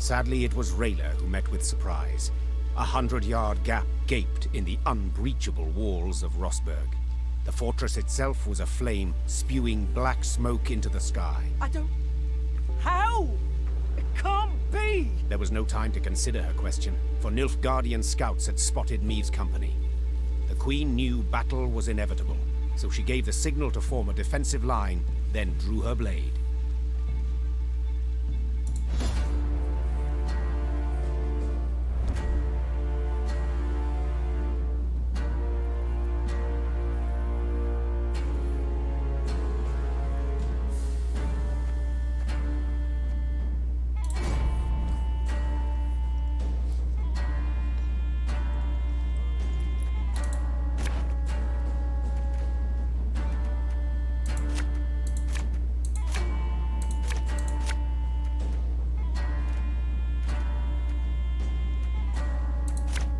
Sadly, it was Rayla who met with surprise. 100-yard gap gaped in the unbreachable walls of Rosberg. The fortress itself was aflame, spewing black smoke into the sky. I don't... How? It can't be! There was no time to consider her question, for Nilfgaardian scouts had spotted Meave's company. The Queen knew battle was inevitable, so she gave the signal to form a defensive line, then drew her blade.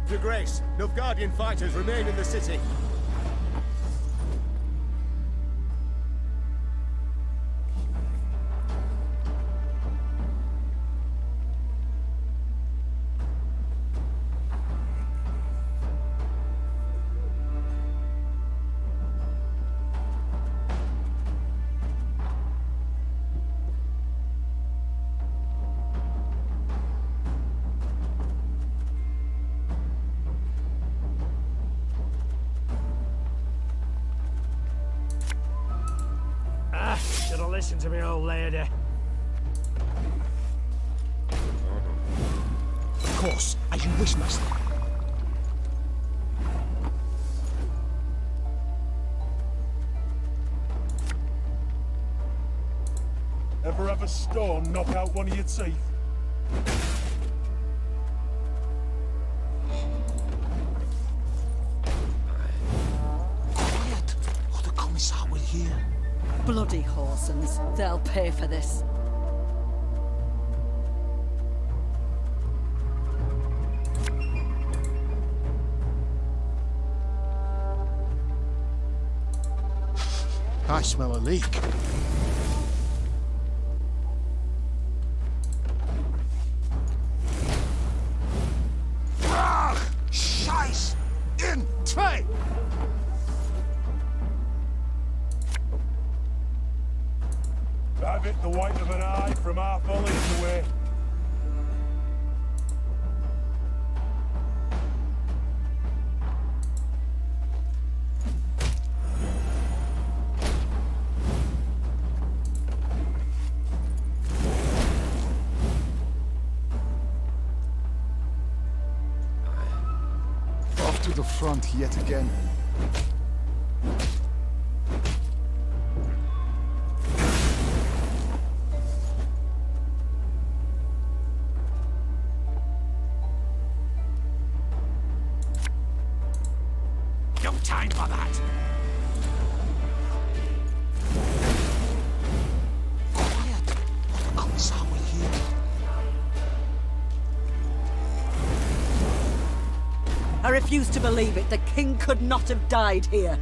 Your Grace, Nilfgaardian fighters remain in the city. Should've listened to me, old lady. Of course, as you wish, master. Ever have a storm knock out one of your teeth? Quiet, or the Commissar will hear. Bloody Horsens. They'll pay for this. I smell a leak. Scheiß! In zwei! Have it the white of an eye from half a league away. Off to the front yet again. No time for that! Quiet, or the Commissar will hear. I refuse to believe it. The king could not have died here.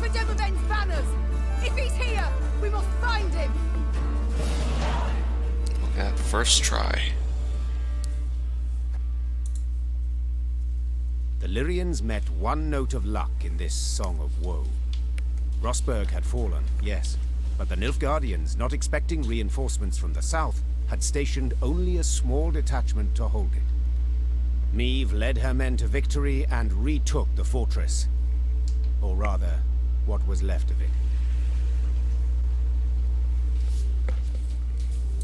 for Demoven's banners! If he's here, we must find him! At first try. The Lyrians met one note of luck in this song of woe. Rosberg had fallen, yes, but the Nilfgaardians, not expecting reinforcements from the south, had stationed only a small detachment to hold it. Meve led her men to victory and retook the fortress. Or rather, what was left of it.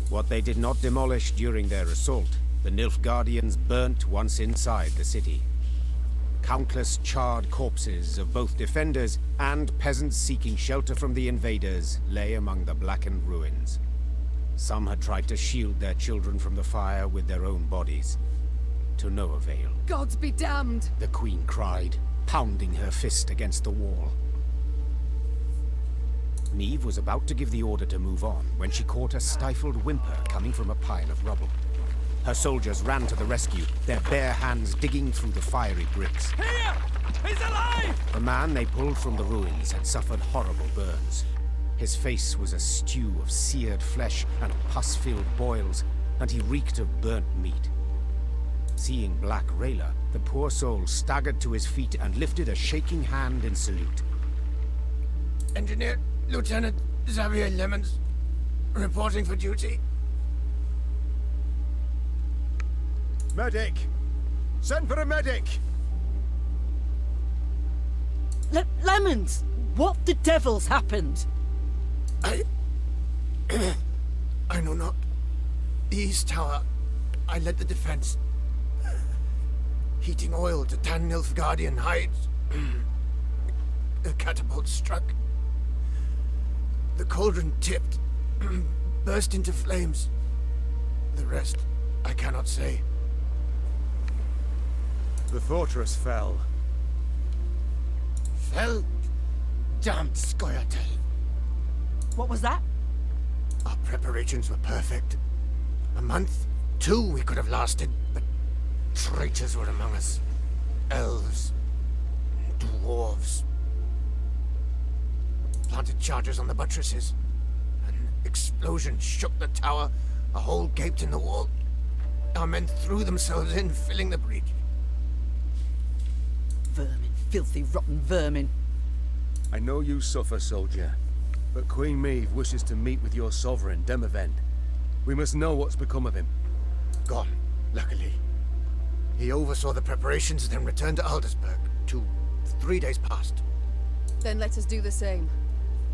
What they did not demolish during their assault, the Nilfgaardians burnt once inside the city. Countless charred corpses of both defenders and peasants seeking shelter from the invaders lay among the blackened ruins. Some had tried to shield their children from the fire with their own bodies. To no avail. Gods be damned! The Queen cried, pounding her fist against the wall. Meve was about to give the order to move on when she caught a stifled whimper coming from a pile of rubble. Her soldiers ran to the rescue, their bare hands digging through the fiery bricks. Here! He's alive! The man they pulled from the ruins had suffered horrible burns. His face was a stew of seared flesh and pus-filled boils, and he reeked of burnt meat. Seeing Black Rayla, the poor soul staggered to his feet and lifted a shaking hand in salute. Engineer Lieutenant Xavier Lemons, reporting for duty. Medic! Send for a medic! Lemons! What the devil's happened? I know not. The East Tower. I led the defense. Heating oil to tan Nilfgaardian hides. The catapult struck. The cauldron tipped. Burst into flames. The rest, I cannot say. The fortress fell. Fell? Damned Scoia'tael. What was that? Our preparations were perfect. A month, 2 we could have lasted, but traitors were among us. Elves, dwarves. Planted charges on the buttresses. An explosion shook the tower, a hole gaped in the wall. Our men threw themselves in, filling the breach. Vermin, filthy, rotten vermin. I know you suffer, soldier, but Queen Meve wishes to meet with your sovereign, Demavend. We must know what's become of him. Gone, luckily. He oversaw the preparations, then returned to Aldersburg. 3 days past. Then let us do the same.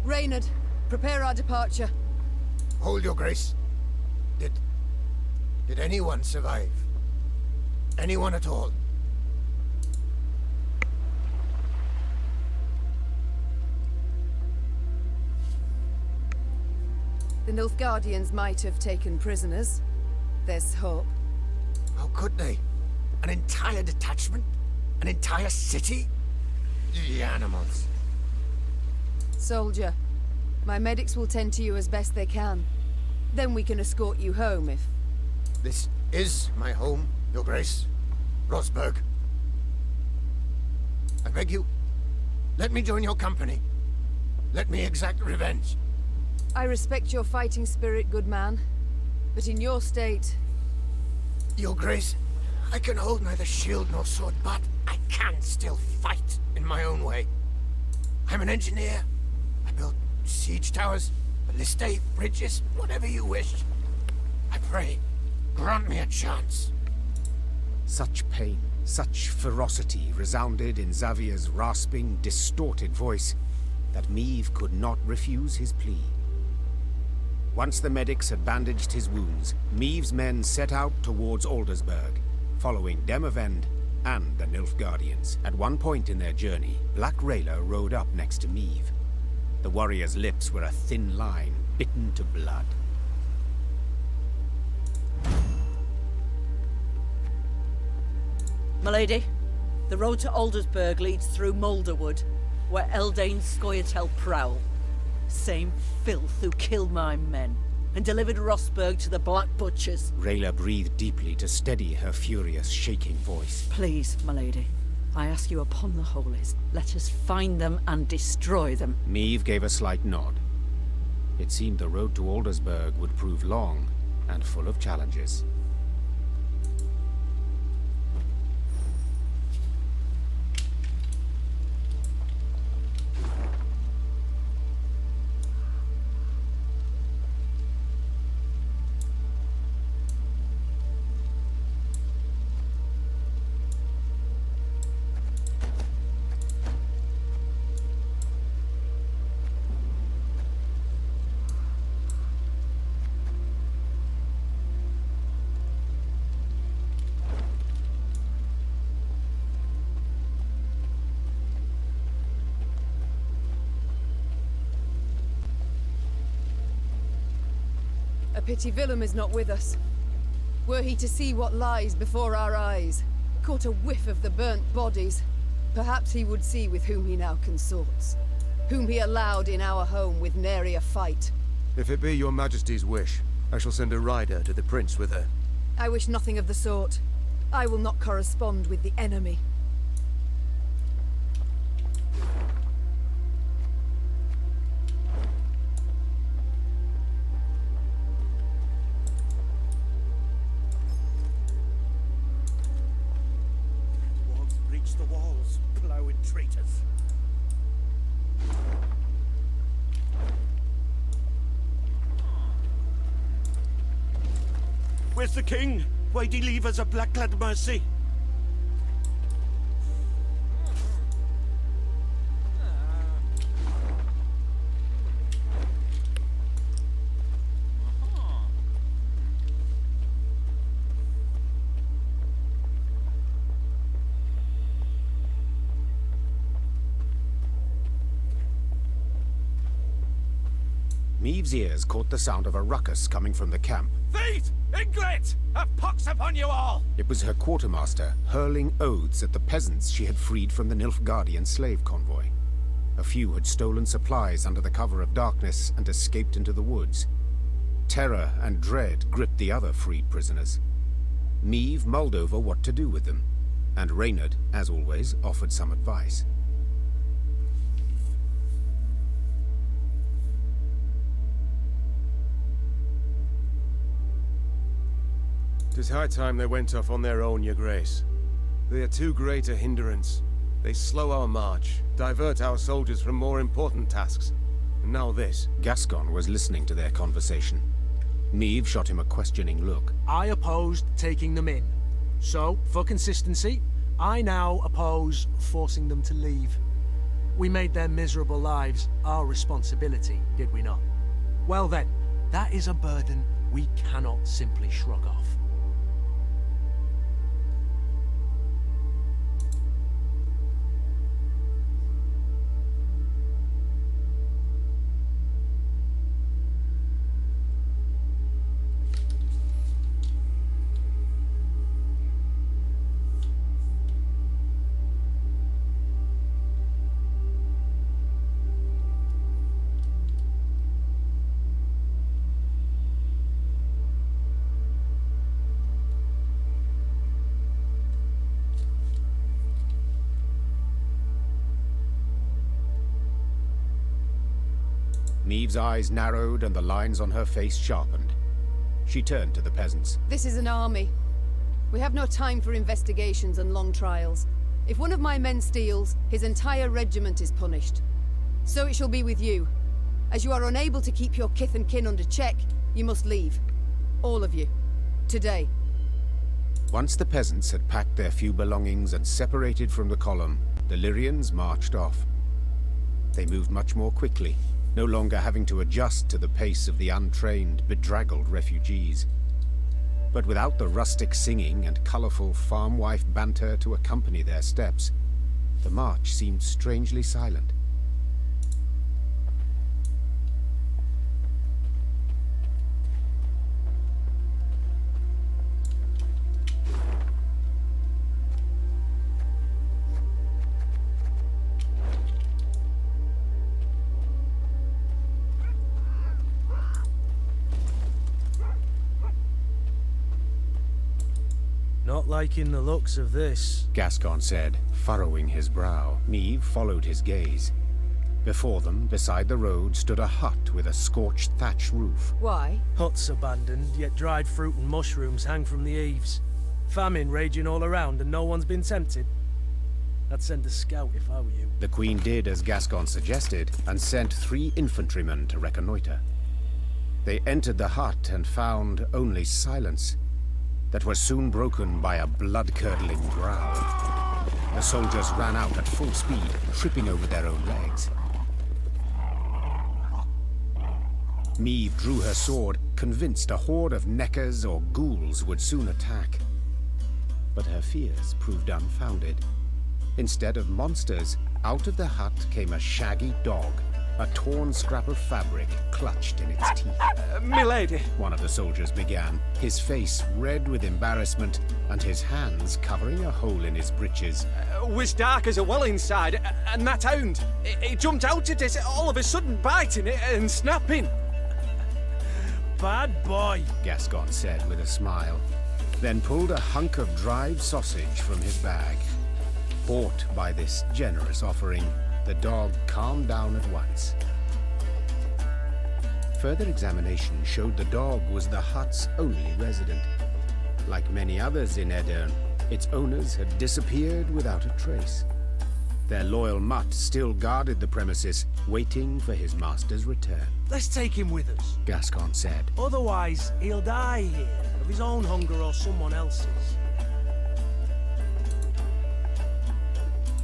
Reynard, prepare our departure. Hold your grace. Did anyone survive? Anyone at all? The Nilfgaardians might have taken prisoners. There's hope. How could they? An entire detachment? An entire city? The animals. Soldier, my medics will tend to you as best they can. Then we can escort you home if... This is my home, your grace. Rosberg. I beg you, let me join your company. Let me exact revenge. I respect your fighting spirit, good man. But in your state... Your grace, I can hold neither shield nor sword, but I can still fight in my own way. I'm an engineer. I build siege towers, ballistae, bridges, whatever you wish. I pray, grant me a chance. Such pain, such ferocity resounded in Xavier's rasping, distorted voice that Meve could not refuse his plea. Once the medics had bandaged his wounds, Meve's men set out towards Aldersburg, following Demavend and the Nilfgaardians. At one point in their journey, Black Rayla rode up next to Meve. The warrior's lips were a thin line, bitten to blood. Milady, the road to Aldersburg leads through Moulderwood, where Eldain Scoia'tael prowl. Same filth who killed my men and delivered Rosberg to the Black Butchers. Rayla breathed deeply to steady her furious, shaking voice. Please, milady, I ask you upon the holies, let us find them and destroy them. Meve gave a slight nod. It seemed the road to Aldersburg would prove long and full of challenges. A pity Willem is not with us. Were he to see what lies before our eyes, caught a whiff of the burnt bodies, perhaps he would see with whom he now consorts, whom he allowed in our home with nary a fight. If it be your majesty's wish, I shall send a rider to the prince with her. I wish nothing of the sort. I will not correspond with the enemy. Breach the walls, ploughing traitors. Where's the king? Why'd he leave us a black-clad mercy? Meve's ears caught the sound of a ruckus coming from the camp. Thieves! Inglet! A pox upon you all! It was her quartermaster hurling oaths at the peasants she had freed from the Nilfgaardian slave convoy. A few had stolen supplies under the cover of darkness and escaped into the woods. Terror and dread gripped the other freed prisoners. Meve mulled over what to do with them, and Reynard, as always, offered some advice. 'Tis high time they went off on their own, your grace. They are too great a hindrance. They slow our march, divert our soldiers from more important tasks. And now this. Gascon was listening to their conversation. Meve shot him a questioning look. I opposed taking them in. So, for consistency, I now oppose forcing them to leave. We made their miserable lives our responsibility, did we not? Well then, that is a burden we cannot simply shrug off. Meve's eyes narrowed and the lines on her face sharpened. She turned to the peasants. This is an army. We have no time for investigations and long trials. If one of my men steals, his entire regiment is punished. So it shall be with you. As you are unable to keep your kith and kin under check, you must leave. All of you. Today. Once the peasants had packed their few belongings and separated from the column, the Lyrians marched off. They moved much more quickly, no longer having to adjust to the pace of the untrained, bedraggled refugees. But without the rustic singing and colorful farm wife banter to accompany their steps, the march seemed strangely silent. Not liking the looks of this. Gascon said, furrowing his brow. Neve followed his gaze. Before them, beside the road, stood a hut with a scorched thatch roof. Why? Hut's abandoned, yet dried fruit and mushrooms hang from the eaves. Famine raging all around and no one's been tempted. I'd send a scout if I were you. The Queen did as Gascon suggested, and sent 3 infantrymen to reconnoiter. They entered the hut and found only silence, that was soon broken by a blood-curdling growl. The soldiers ran out at full speed, tripping over their own legs. Meve drew her sword, convinced a horde of neckers or ghouls would soon attack. But her fears proved unfounded. Instead of monsters, out of the hut came a shaggy dog, a torn scrap of fabric clutched in its teeth. Milady. One of the soldiers began, his face red with embarrassment and his hands covering a hole in his breeches. Was dark as a well inside, and that hound, it jumped out at us all of a sudden, biting it and snapping. Bad boy, Gascon said with a smile, then pulled a hunk of dried sausage from his bag. Bought by this generous offering, the dog calmed down at once. Further examination showed the dog was the hut's only resident. Like many others in Aedirn, its owners had disappeared without a trace. Their loyal mutt still guarded the premises, waiting for his master's return. let's take him with us. Gascon said. Otherwise, he'll die here, of his own hunger or someone else's.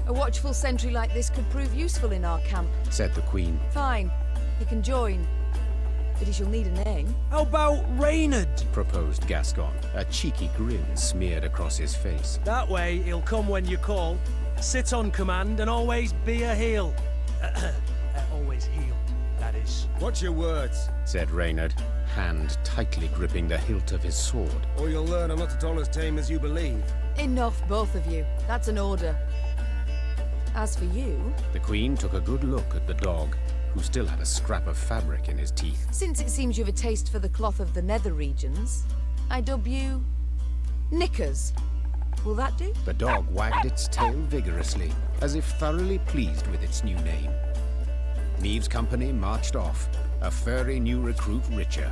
A watchful sentry like this could prove useful in our camp. Said the Queen. Fine, he can join. But he shall need a name. How about Reynard? Proposed Gascon, a cheeky grin smeared across his face. That way, he'll come when you call, sit on command, and always be a heel. Always heel, that is. Watch your words, said Reynard, hand tightly gripping the hilt of his sword. or you'll learn I'm not at all as tame as you believe. Enough, both of you. That's an order. As for you, The Queen took a good look at the dog, who still had a scrap of fabric in his teeth. since it seems you've a taste for the cloth of the nether regions, I dub you... Knickers. Will that do? The dog wagged its tail vigorously, as if thoroughly pleased with its new name. Meve's company marched off, a furry new recruit richer.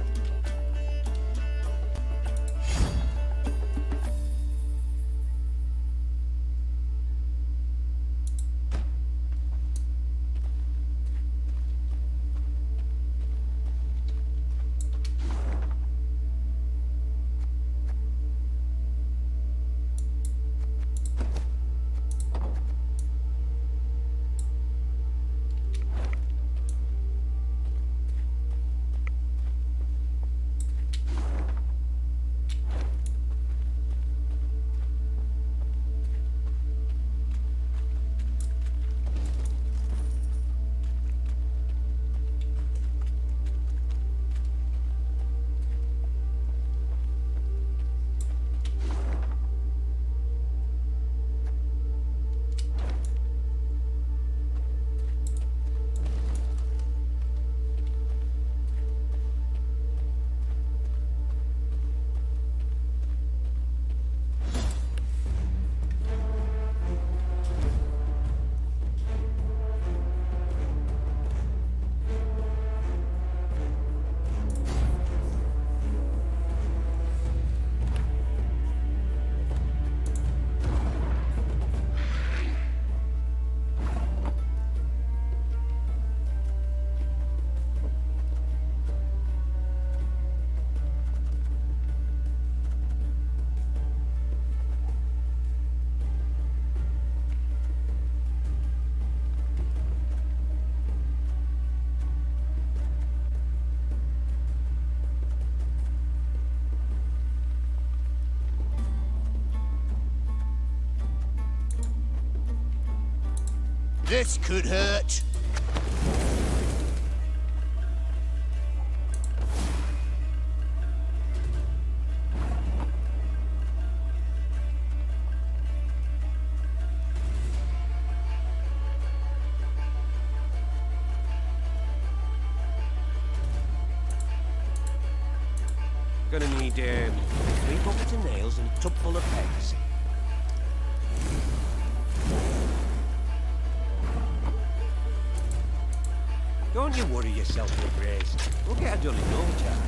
This could hurt. Gonna need 3 buckets of nails and a tub full of pegs. Don't you worry yourself, Your Grace. We'll get her done in no time.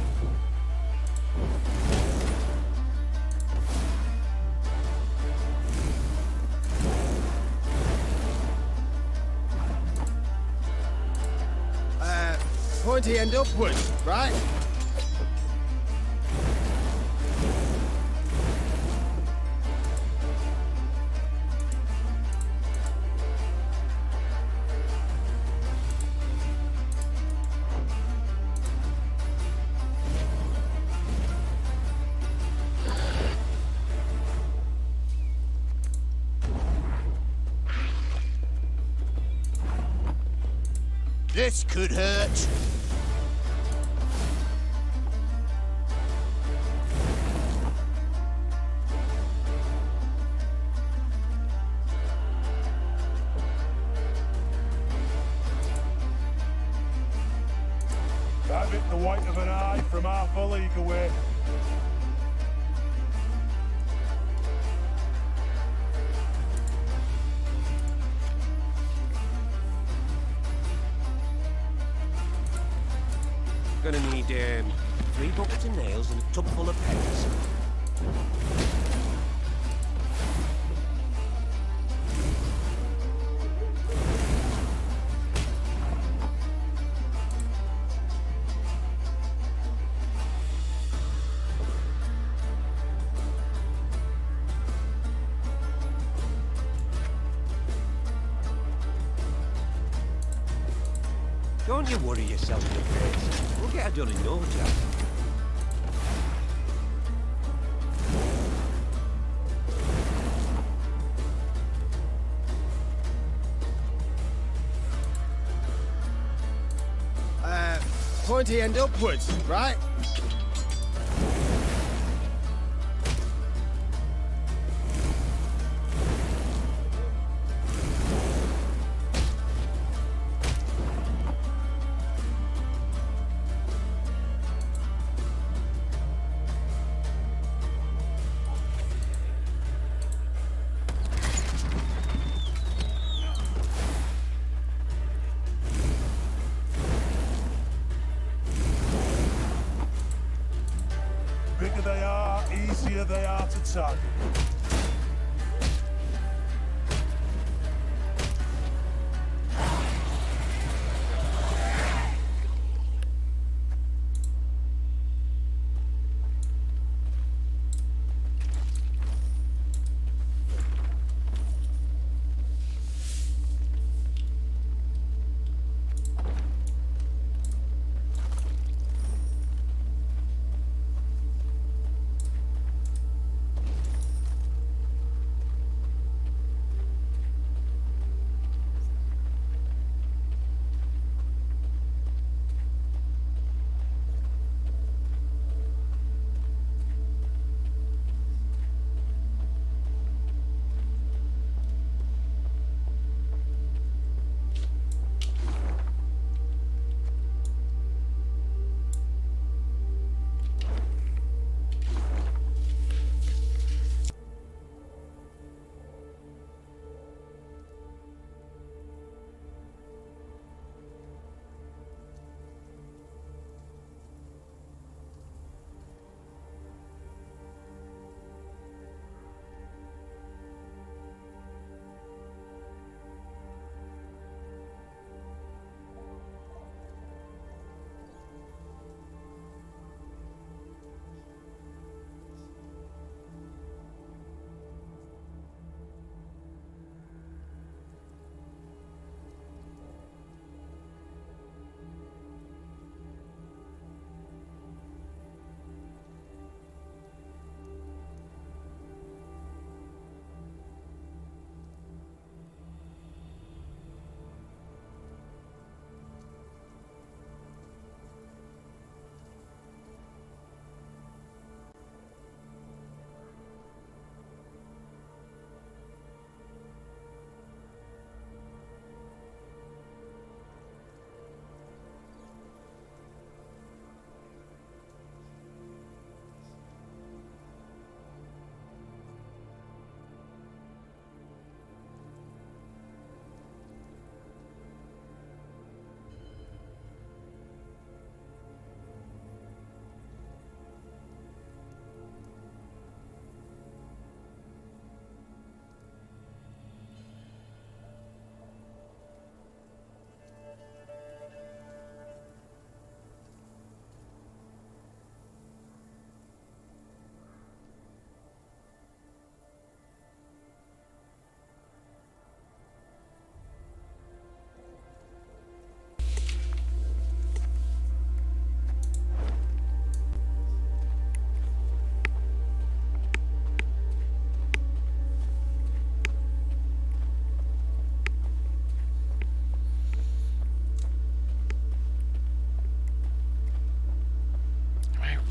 Pointy end upwards, right? This could hurt. That bit the white of an eye from half a league away. Gonna need 3 buckets of nails and a tub full of pegs. Don't you worry yourself, Your Grace. We'll get her done in no time. Pointy end upwards, right? Bigger they are, easier they are to target.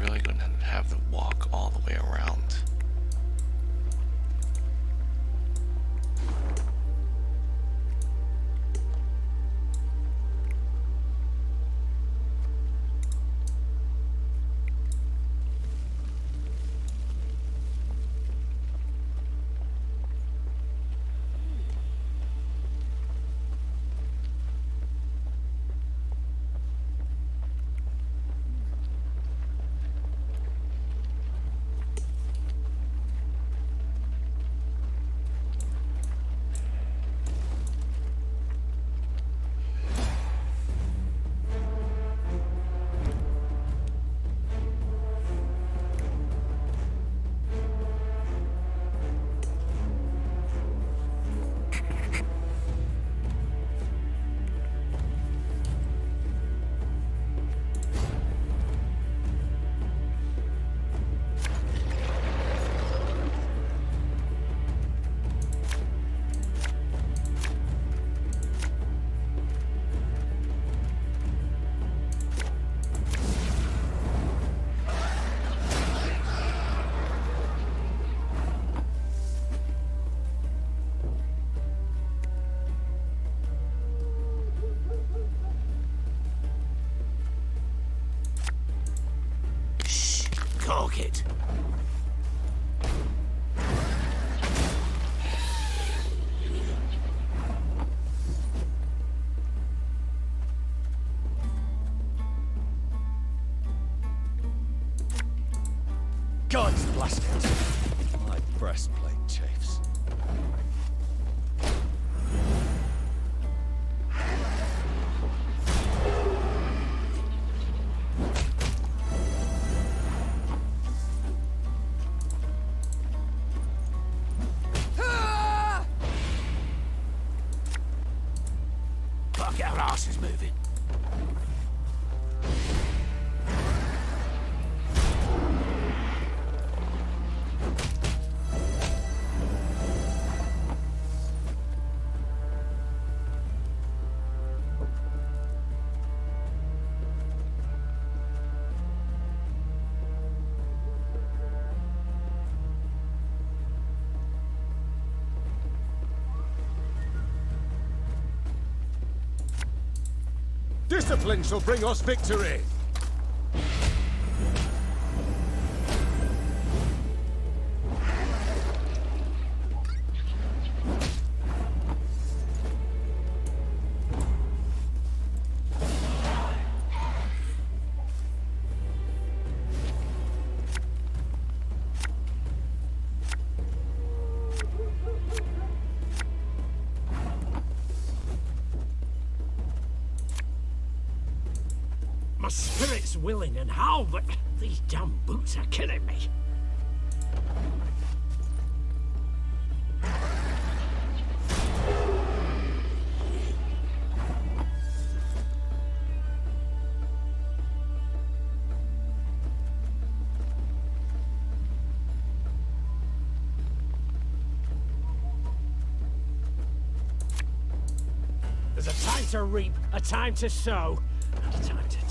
really going to have to walk all the way around? Cork it. God's blast it. My breastplate chafes. Fuck, our arse is moving. Discipline shall bring us victory! My spirit's willing and how, but these damn boots are killing me. There's a time to reap, a time to sow, and a time to die.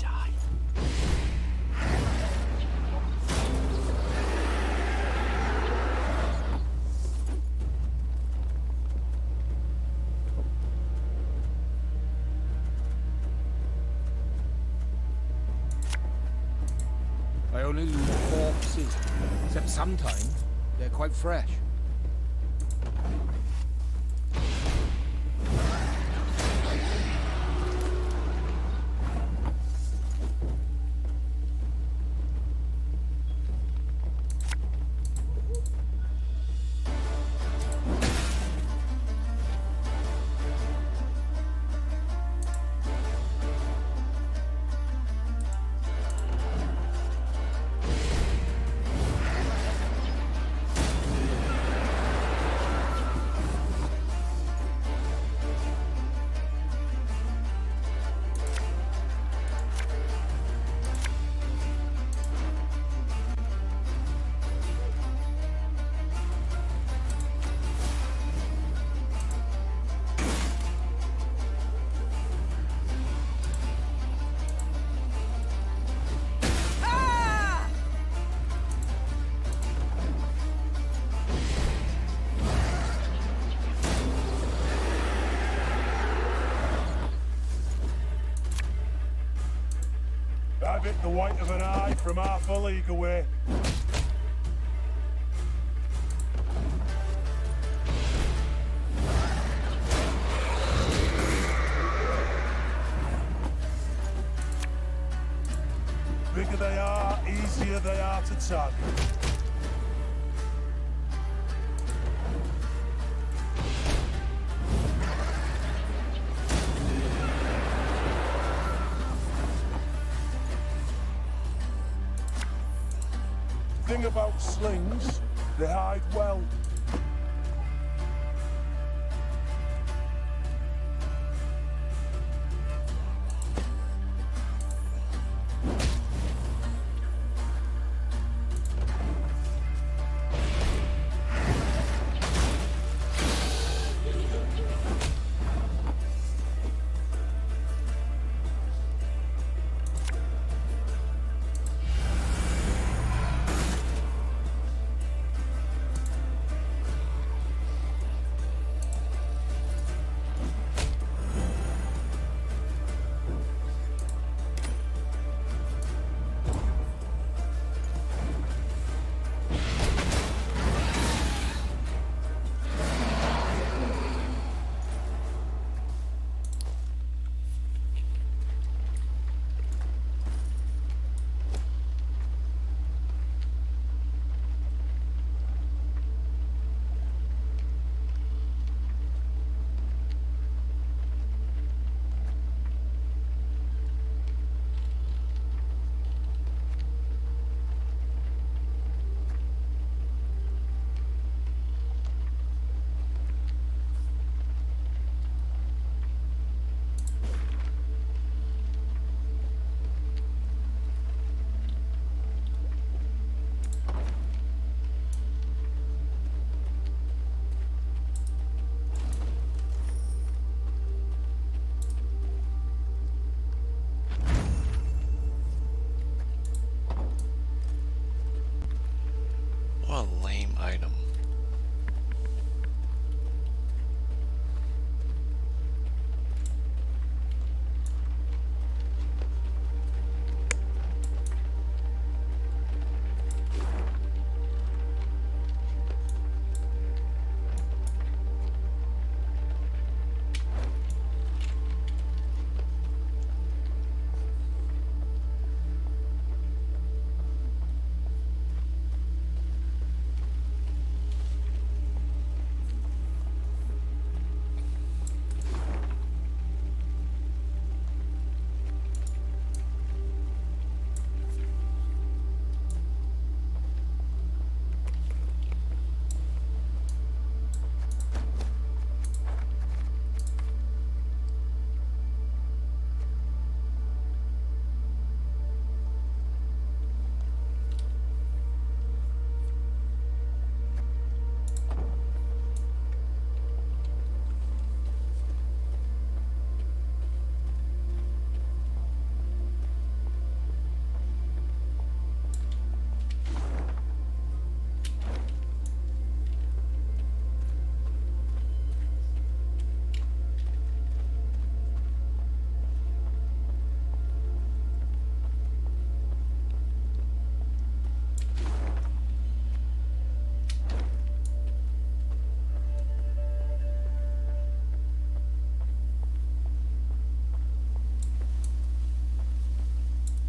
I only lose corpses, except sometimes they're quite fresh. I bit the white of an eye from half a league away. Bigger they are, easier they are to target. Thing about slings, they hide well. What a lame item.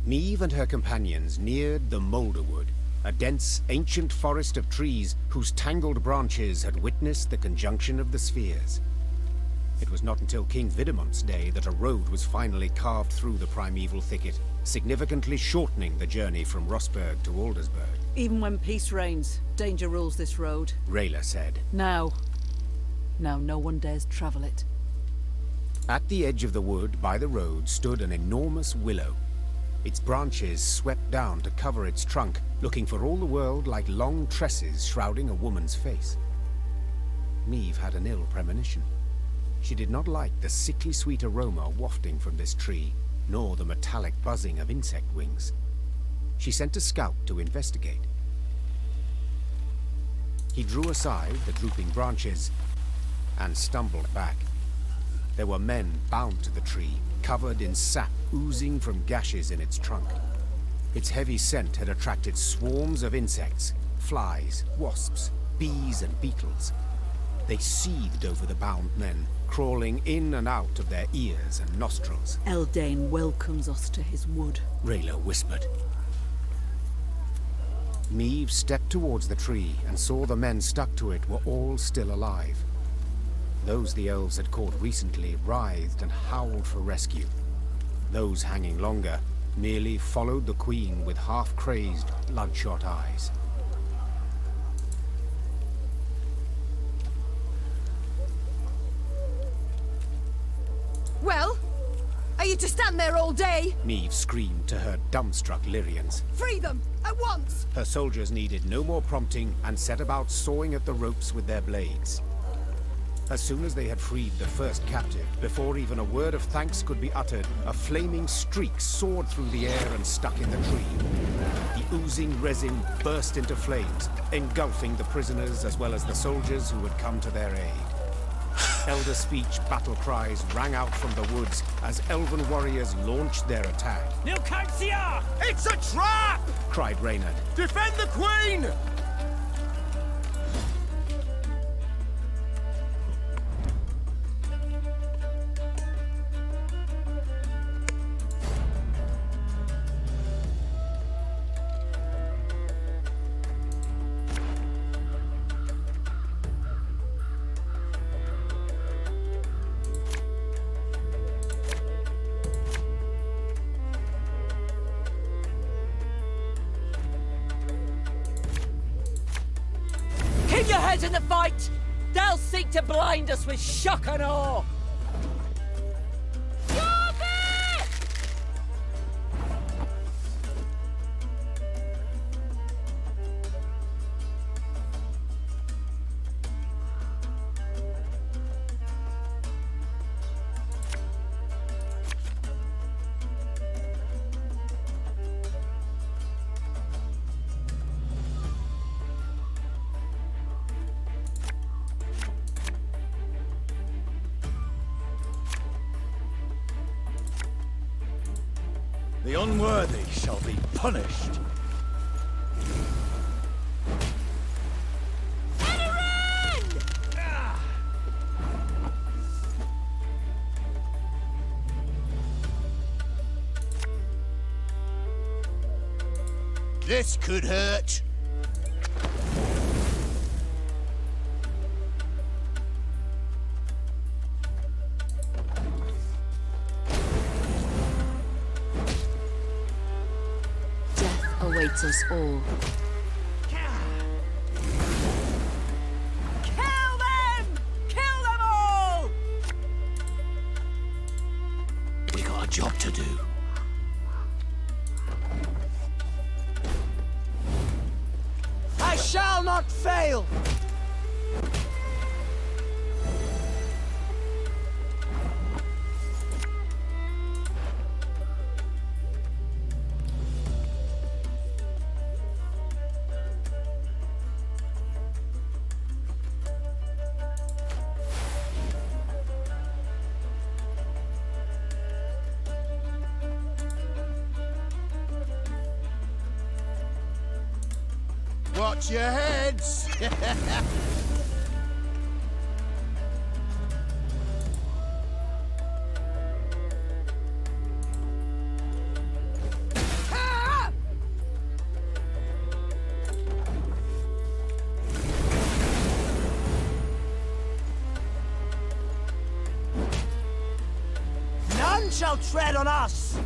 Neve and her companions neared the Moulderwood, a dense, ancient forest of trees whose tangled branches had witnessed the conjunction of the spheres. It was not until King Vidamont's day that a road was finally carved through the primeval thicket, significantly shortening the journey from Rossburg to Aldersburg. Even when peace reigns, danger rules this road. Rayla said. Now no one dares travel it. At the edge of the wood, by the road, stood an enormous willow. Its branches swept down to cover its trunk, looking for all the world like long tresses shrouding a woman's face. Neve had an ill premonition. She did not like the sickly sweet aroma wafting from this tree, nor the metallic buzzing of insect wings. She sent a scout to investigate. He drew aside the drooping branches and stumbled back. There were men bound to the tree, covered in sap oozing from gashes in its trunk. Its heavy scent had attracted swarms of insects, flies, wasps, bees and beetles. They seethed over the bound men, crawling in and out of their ears and nostrils. Eldane welcomes us to his wood, Rayla whispered. Meve stepped towards the tree and saw the men stuck to it were all still alive. Those the elves had caught recently writhed and howled for rescue. Those hanging longer merely followed the queen with half-crazed, bloodshot eyes. Well? Are you to stand there all day? Meve screamed to her dumbstruck Lyrians. Free them! At once! Her soldiers needed no more prompting and set about sawing at the ropes with their blades. As soon as they had freed the first captive, before even a word of thanks could be uttered, a flaming streak soared through the air and stuck in the tree. The oozing resin burst into flames, engulfing the prisoners as well as the soldiers who had come to their aid. Elder speech battle cries rang out from the woods as elven warriors launched their attack. Nilkaxia! It's a trap! Cried Reynard. Defend the queen! Keep your heads in the fight! They'll seek to blind us with shock and awe! The unworthy shall be punished. This could hurt. Awaits us all. Kill them! Kill them all! We got a job to do. I shall not fail! Watch your heads! None shall tread on us!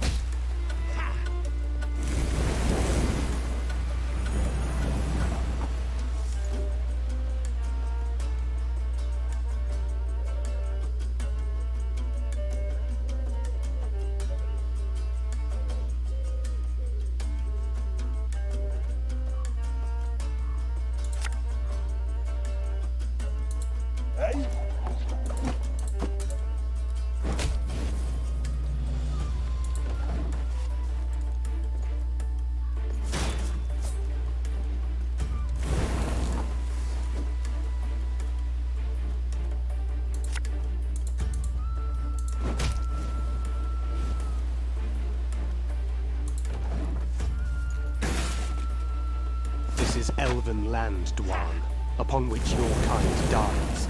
elven land, Dwan, upon which your kind dies.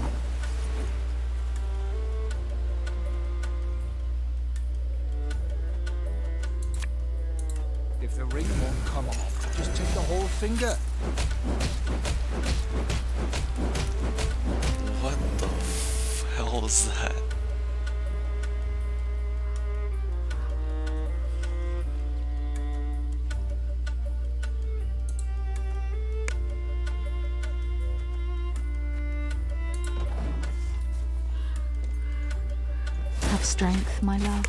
If the ring won't come off, just take the whole finger. What the hell is that? Have strength, my love.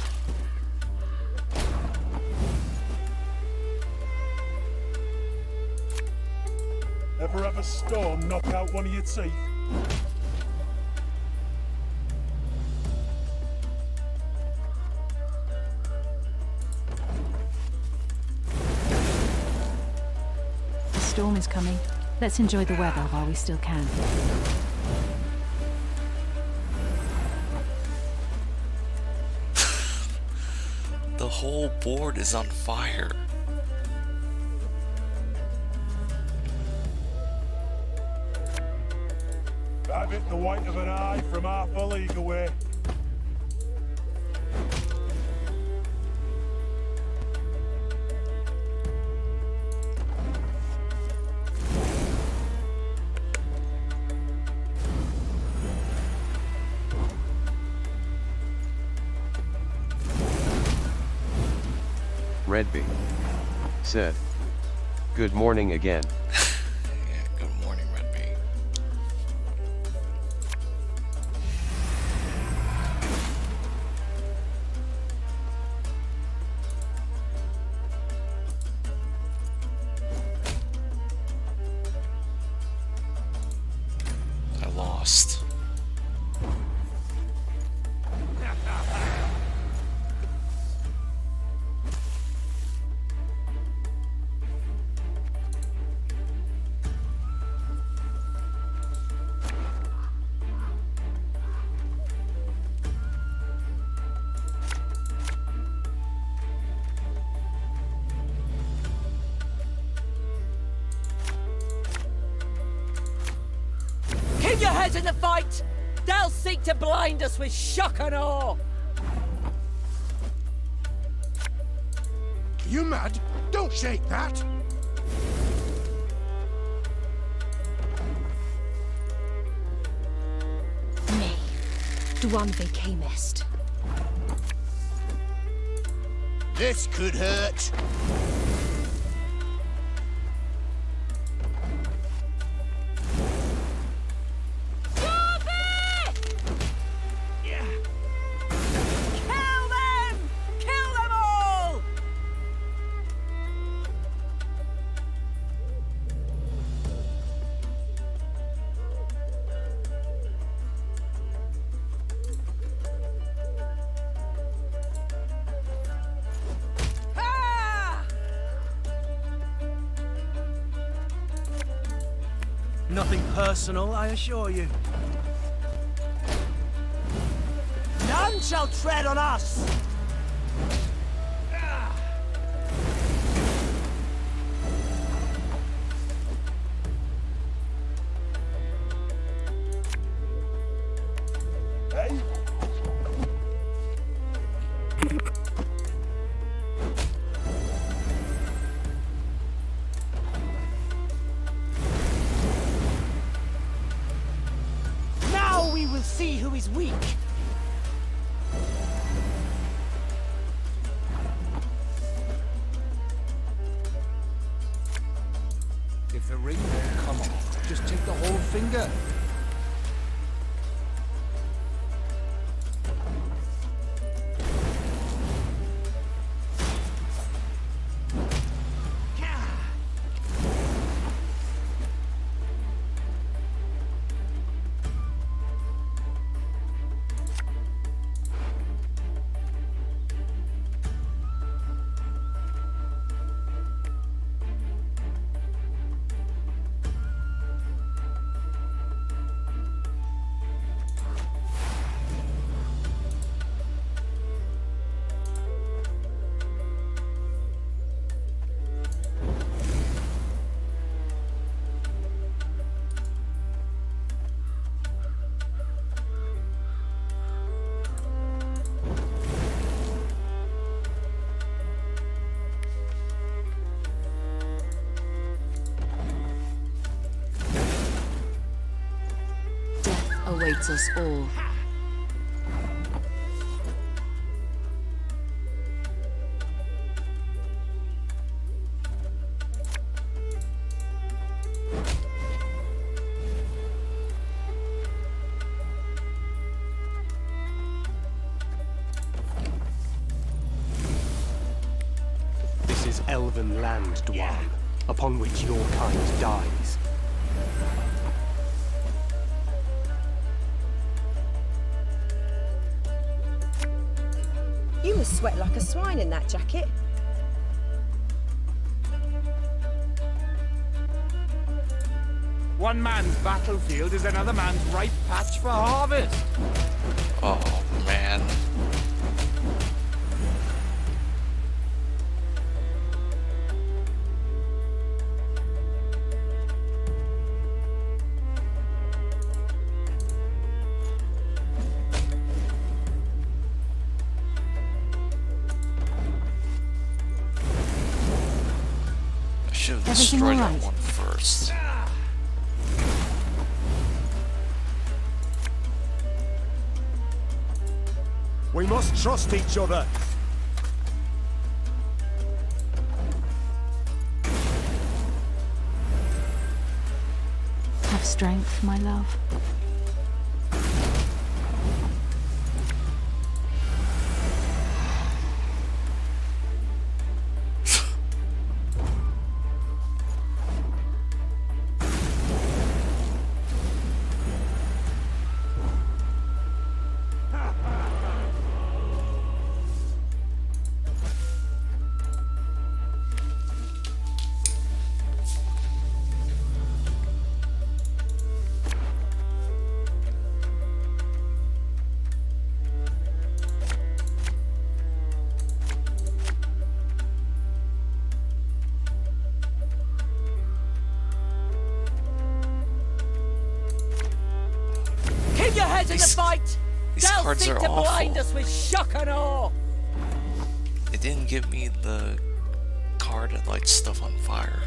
Ever have a storm knock out one of your teeth? The storm is coming. Let's enjoy the weather while we still can. The whole board is on fire. I've hit the white of an eye from half a league away. Redby said, "Good morning again." Yeah, good morning, Redby. I lost. Keep your heads in the fight! They'll seek to blind us with shock and awe! You mad? Don't shake that! Me, Dwan Vakemist. This could hurt. Kill them! Kill them all! Ah! Nothing personal, I assure you. None shall tread on us! Hey? Now we will see who is weak. If the ring won't come off, just take the whole finger. benefits us all. This is elven land, Dwan, upon which your kind dies. You must sweat like a swine in that jacket. One man's battlefield is another man's ripe patch for harvest. Oh, man. I should have destroyed that one first. We must trust each other. Have strength, my love. Keep your heads in the fight! These They'll cards seek are to blind awful. us with shock and awe! It didn't give me the card that lights stuff on fire.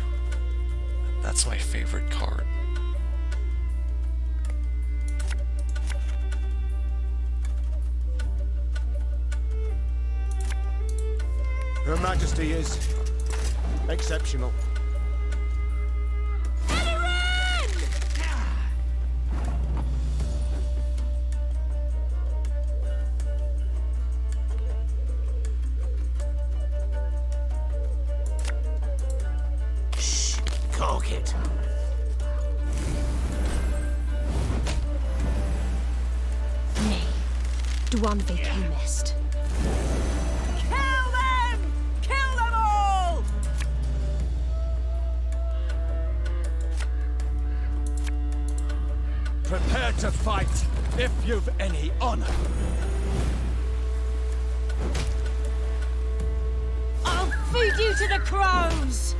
That's my favorite card. Her Majesty is exceptional. Cork it. Me, Dwan Vicamist. Kill them! Kill them all! Prepare to fight, if you've any honor. I'll feed you to the crows!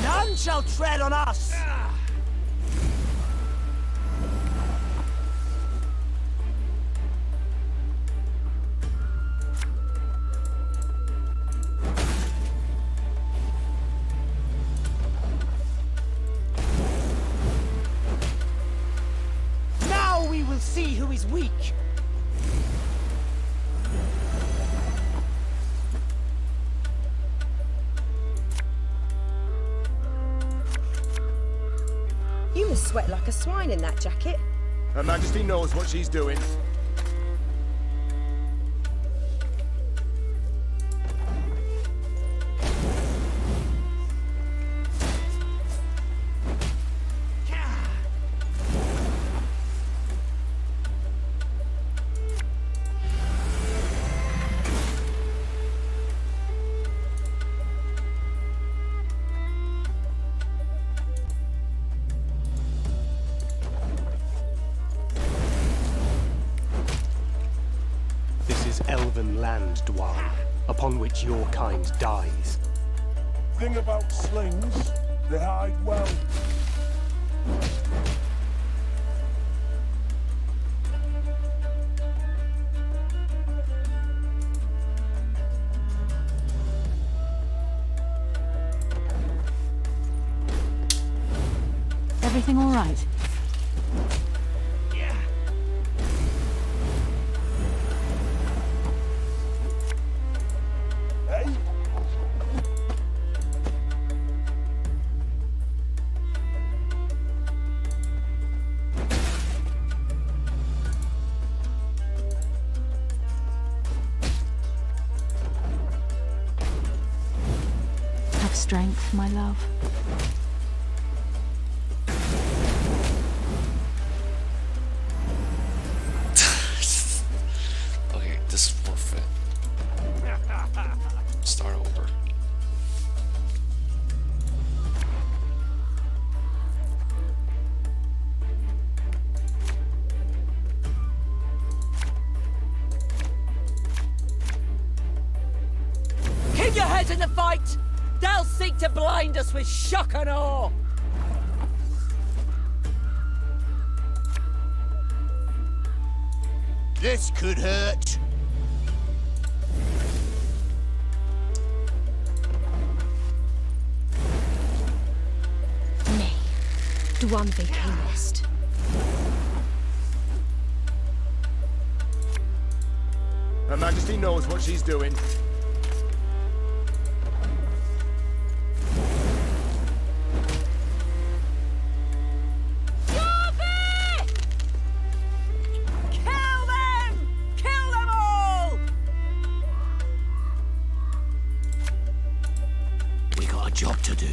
None shall tread on us! Now we will see who is weak! You must sweat like a swine in that jacket. Her Majesty knows what she's doing. elven land, Dwan, upon which your kind dies. Thing about slings, they hide well. Everything all right? Have strength, my love. Okay, this is forfeit. Start over. Keep your heads in the fight! They'll seek to blind us with shock and awe! This could hurt. Me, Dwan Chemist. Her Majesty knows what she's doing. Job to do.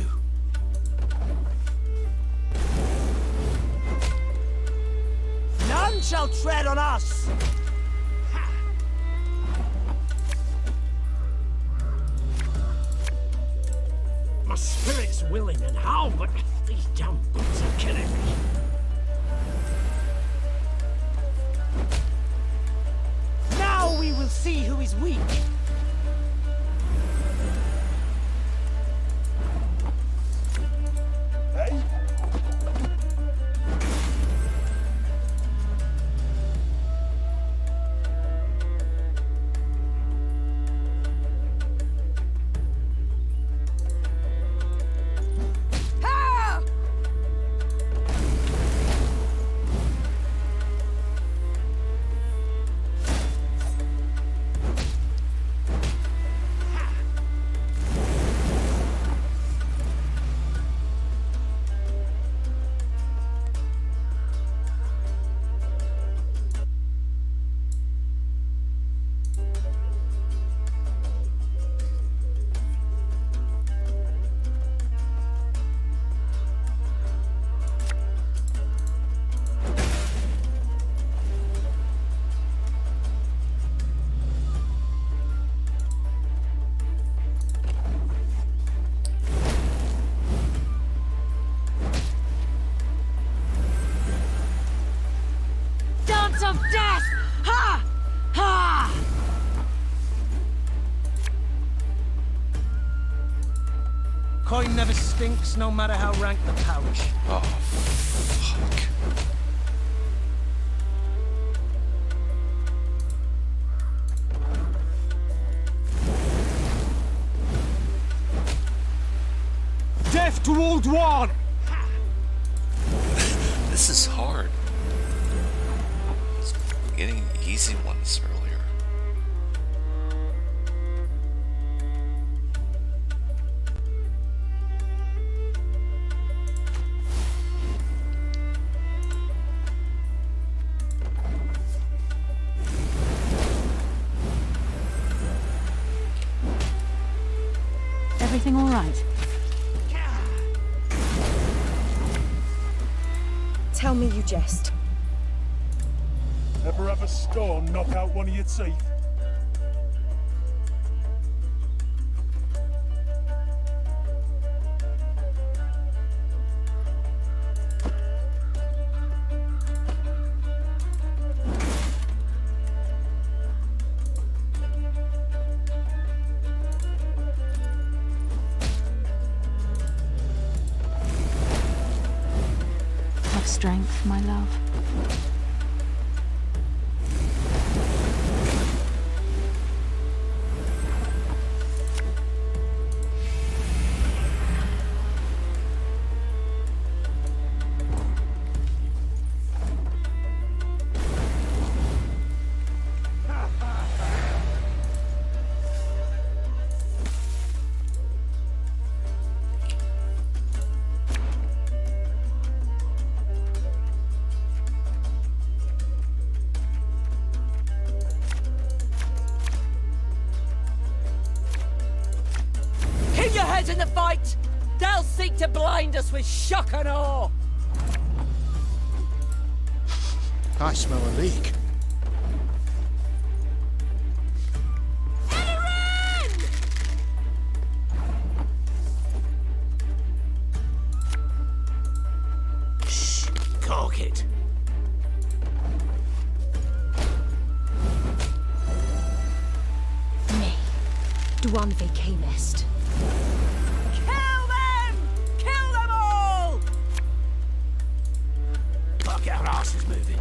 None shall tread on us! My spirit's willing and how, but these damn boots are killing me. Now we will see who is weak. Of death! Ha! Ha! Coin never stinks, no matter how rank the pouch. Oh, fuck. Death to all Dwan! This is hard. Getting easy ones earlier. Everything all right? Tell me you jest. Ever have a stone knock out one of your teeth? strength, my love. Keep your heads in the fight! They'll seek to blind us with shock and awe! I smell a leak. Shh! Cork it. Me. Dwan ve camest. Kill them! Kill them all! Fuck, our ass is moving.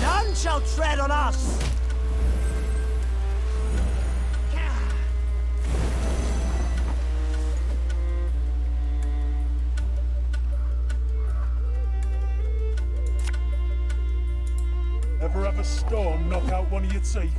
None shall tread on us! Ever have a storm knock out one of your teeth?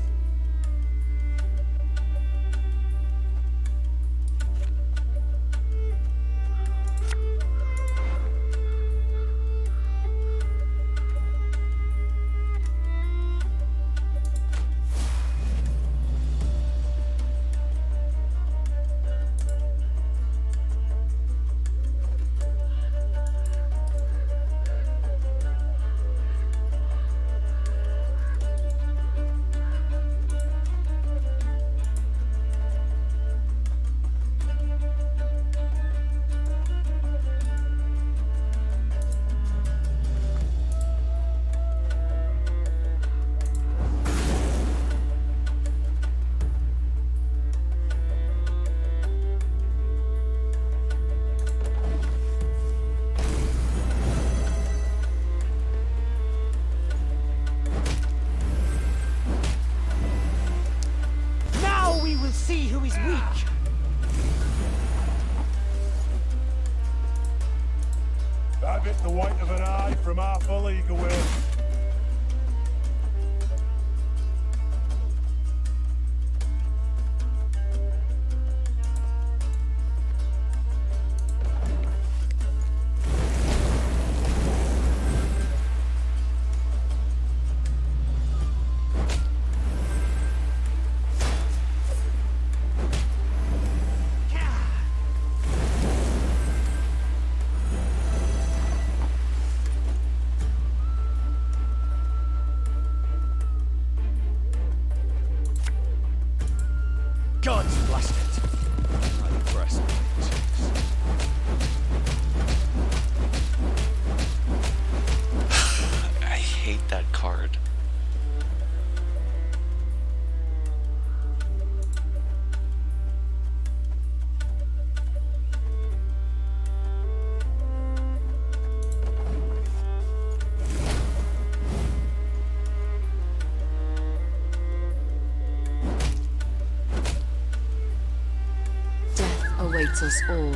Now we will see who is weak! Have it the white of an eye from half a league away. God's blessed it. I'm pressed. I hate that card. Death awaits us all.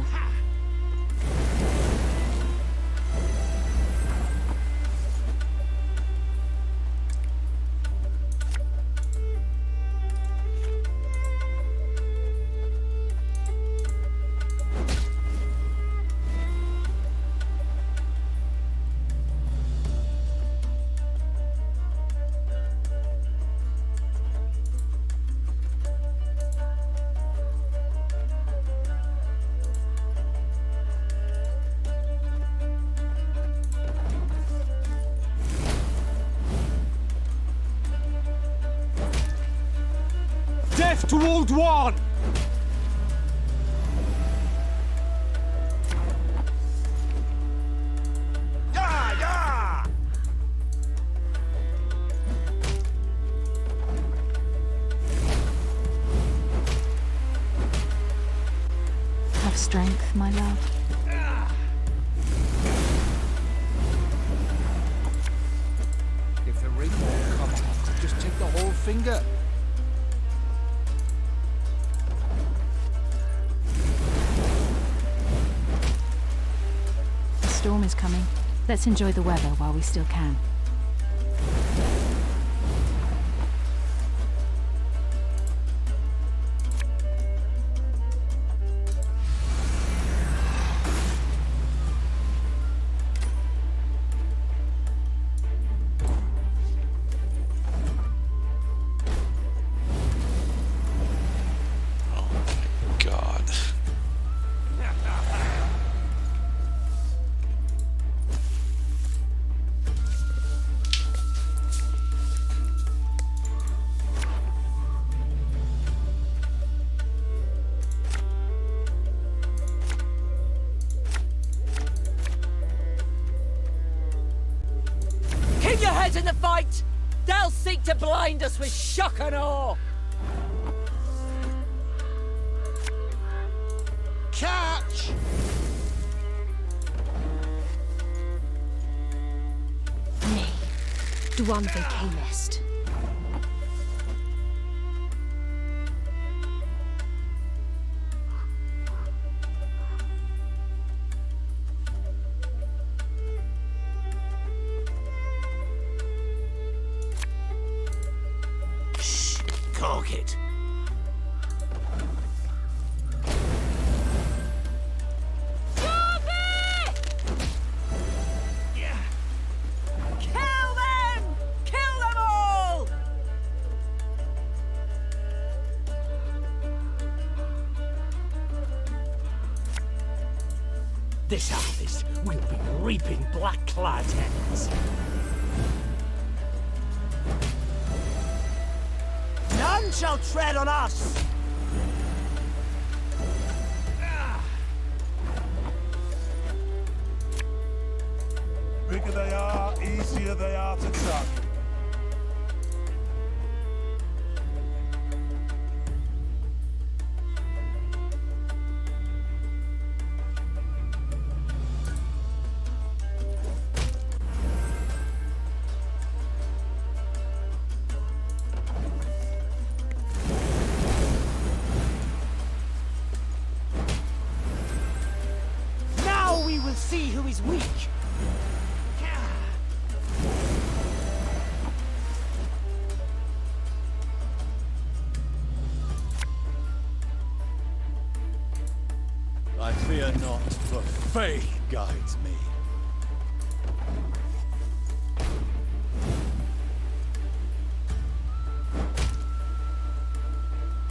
Death to Old One! Yeah, yeah! strength, my love. If the ring won't come off, just take the whole finger. The storm is coming. Let's enjoy the weather while we still can. Keep your heads in the fight! They'll seek to blind us with shock and awe! Catch! Me. Duan Camest. Cork it. Kill them! Kill them all! This harvest will be reaping black-clad heads. None shall tread on us! Bigger they are, easier they are to tuck. Now we will see who is weak! I fear not, for faith guides me.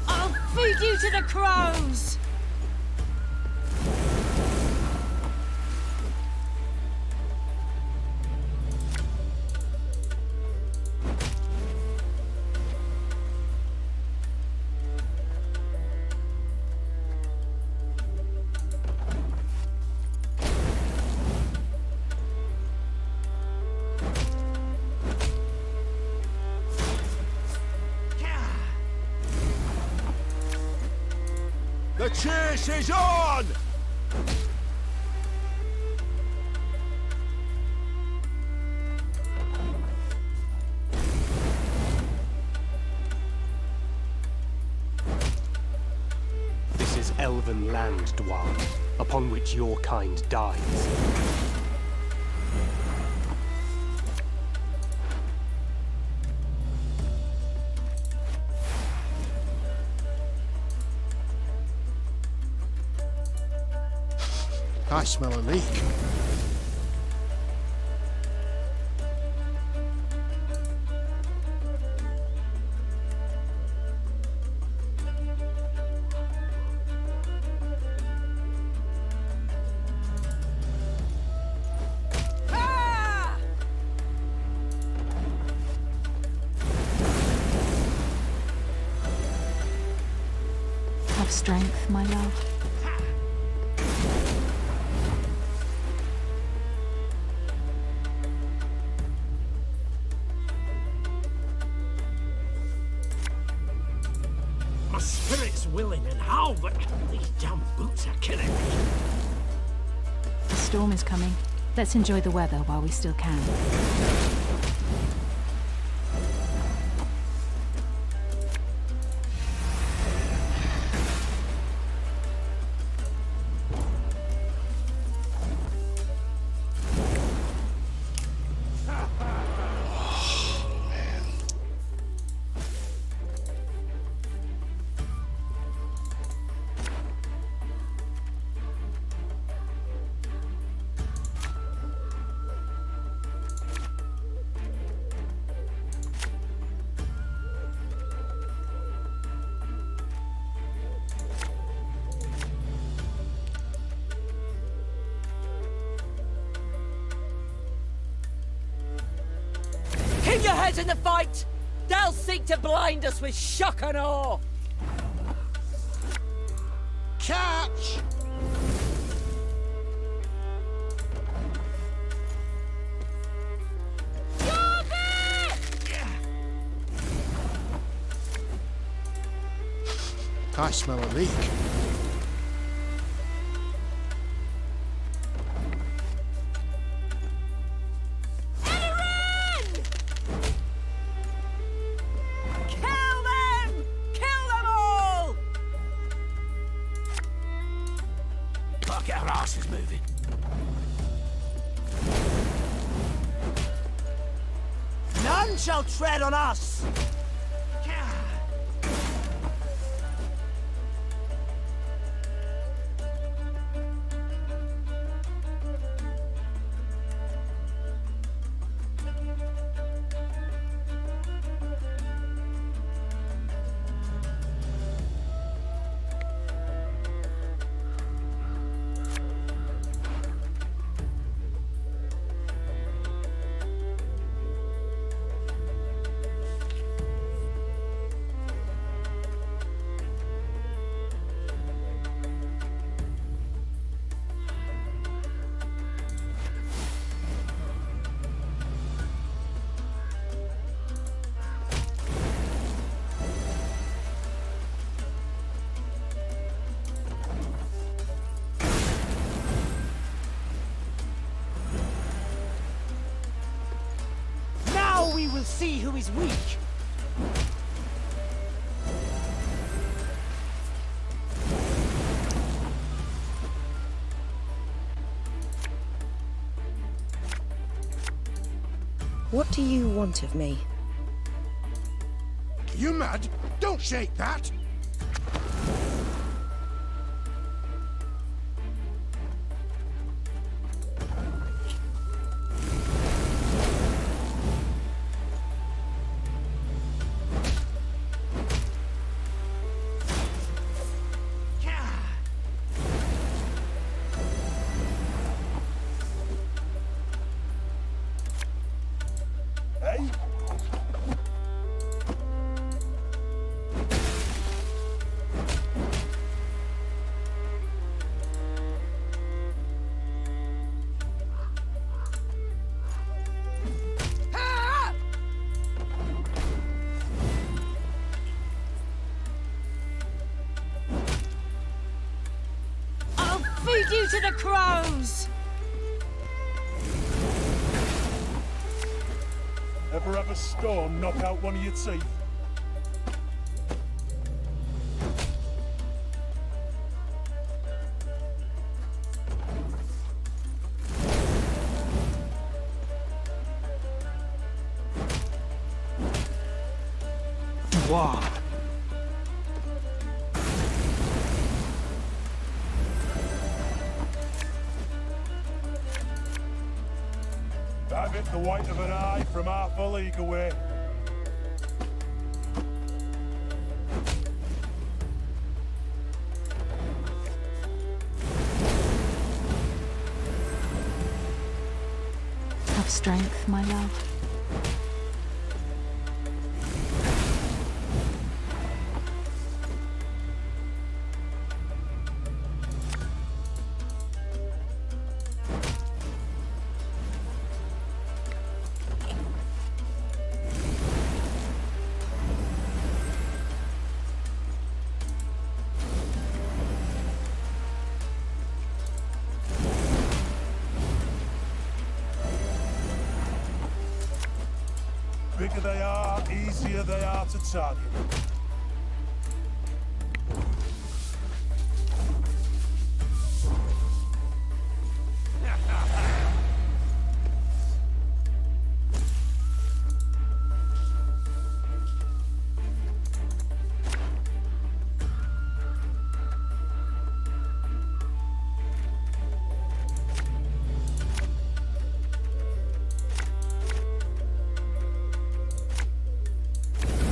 I'll feed you to the crows! The chase is on! This is elven land, Dwarf, upon which your kind dies. I smell a leak. Have strength, my love. My spirit's willing and how, but these damn boots are killing me. The storm is coming. Let's enjoy the weather while we still can. Keep your heads in the fight! They'll seek to blind us with shock and awe! Catch! I smell a leak. Get our asses moving. None shall tread on us! Now we will see who is weak. What do you want of me? You mad? Don't shake that! Feed you to the crows! Ever have a storm knock out one of your teeth? Wow. I've hit the white of an eye from half a league away. Have strength, my love. bigger they are, easier they are to target.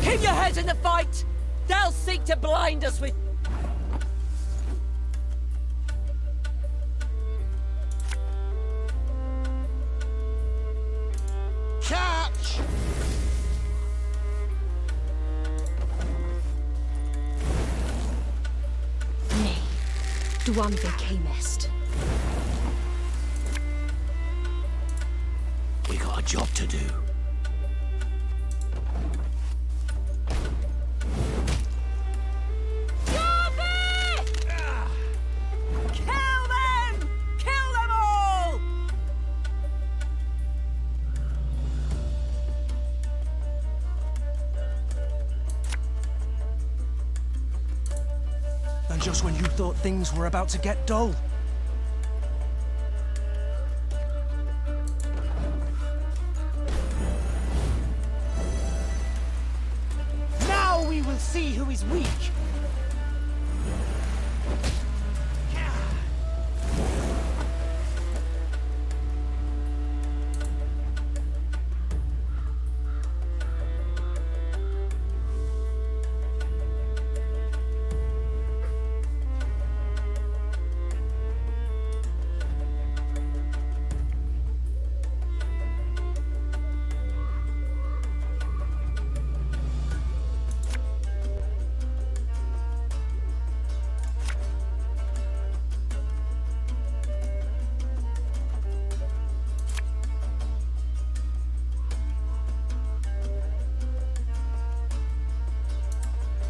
Keep your heads in the fight! They'll seek to blind us with... Catch! Me, Dwan Bekemest. We got a job to do. Kill them! Kill them all! And just when you thought things were about to get dull. Now we will see who is weak.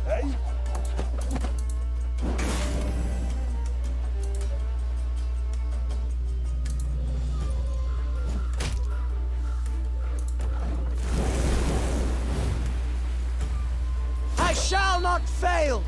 Hey? I shall not fail!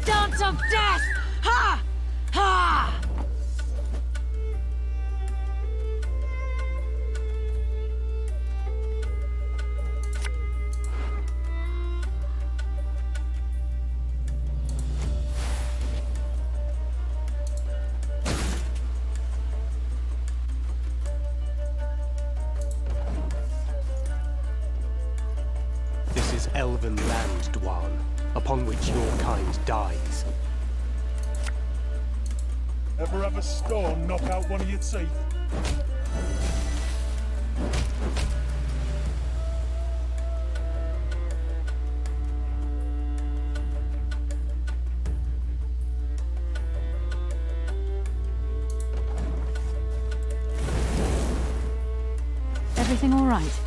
Dance of death! Ha! Ha! This is elven land, Dwan, upon which your kind dies. Ever have a storm knock out one of your teeth? Everything all right?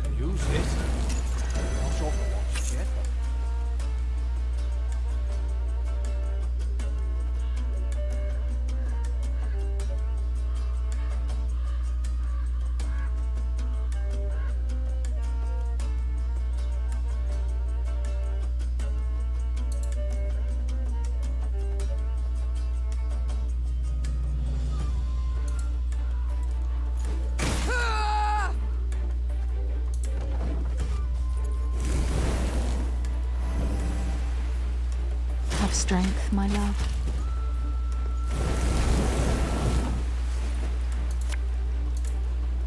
Can use this. Not sure for what yet. strength, my love.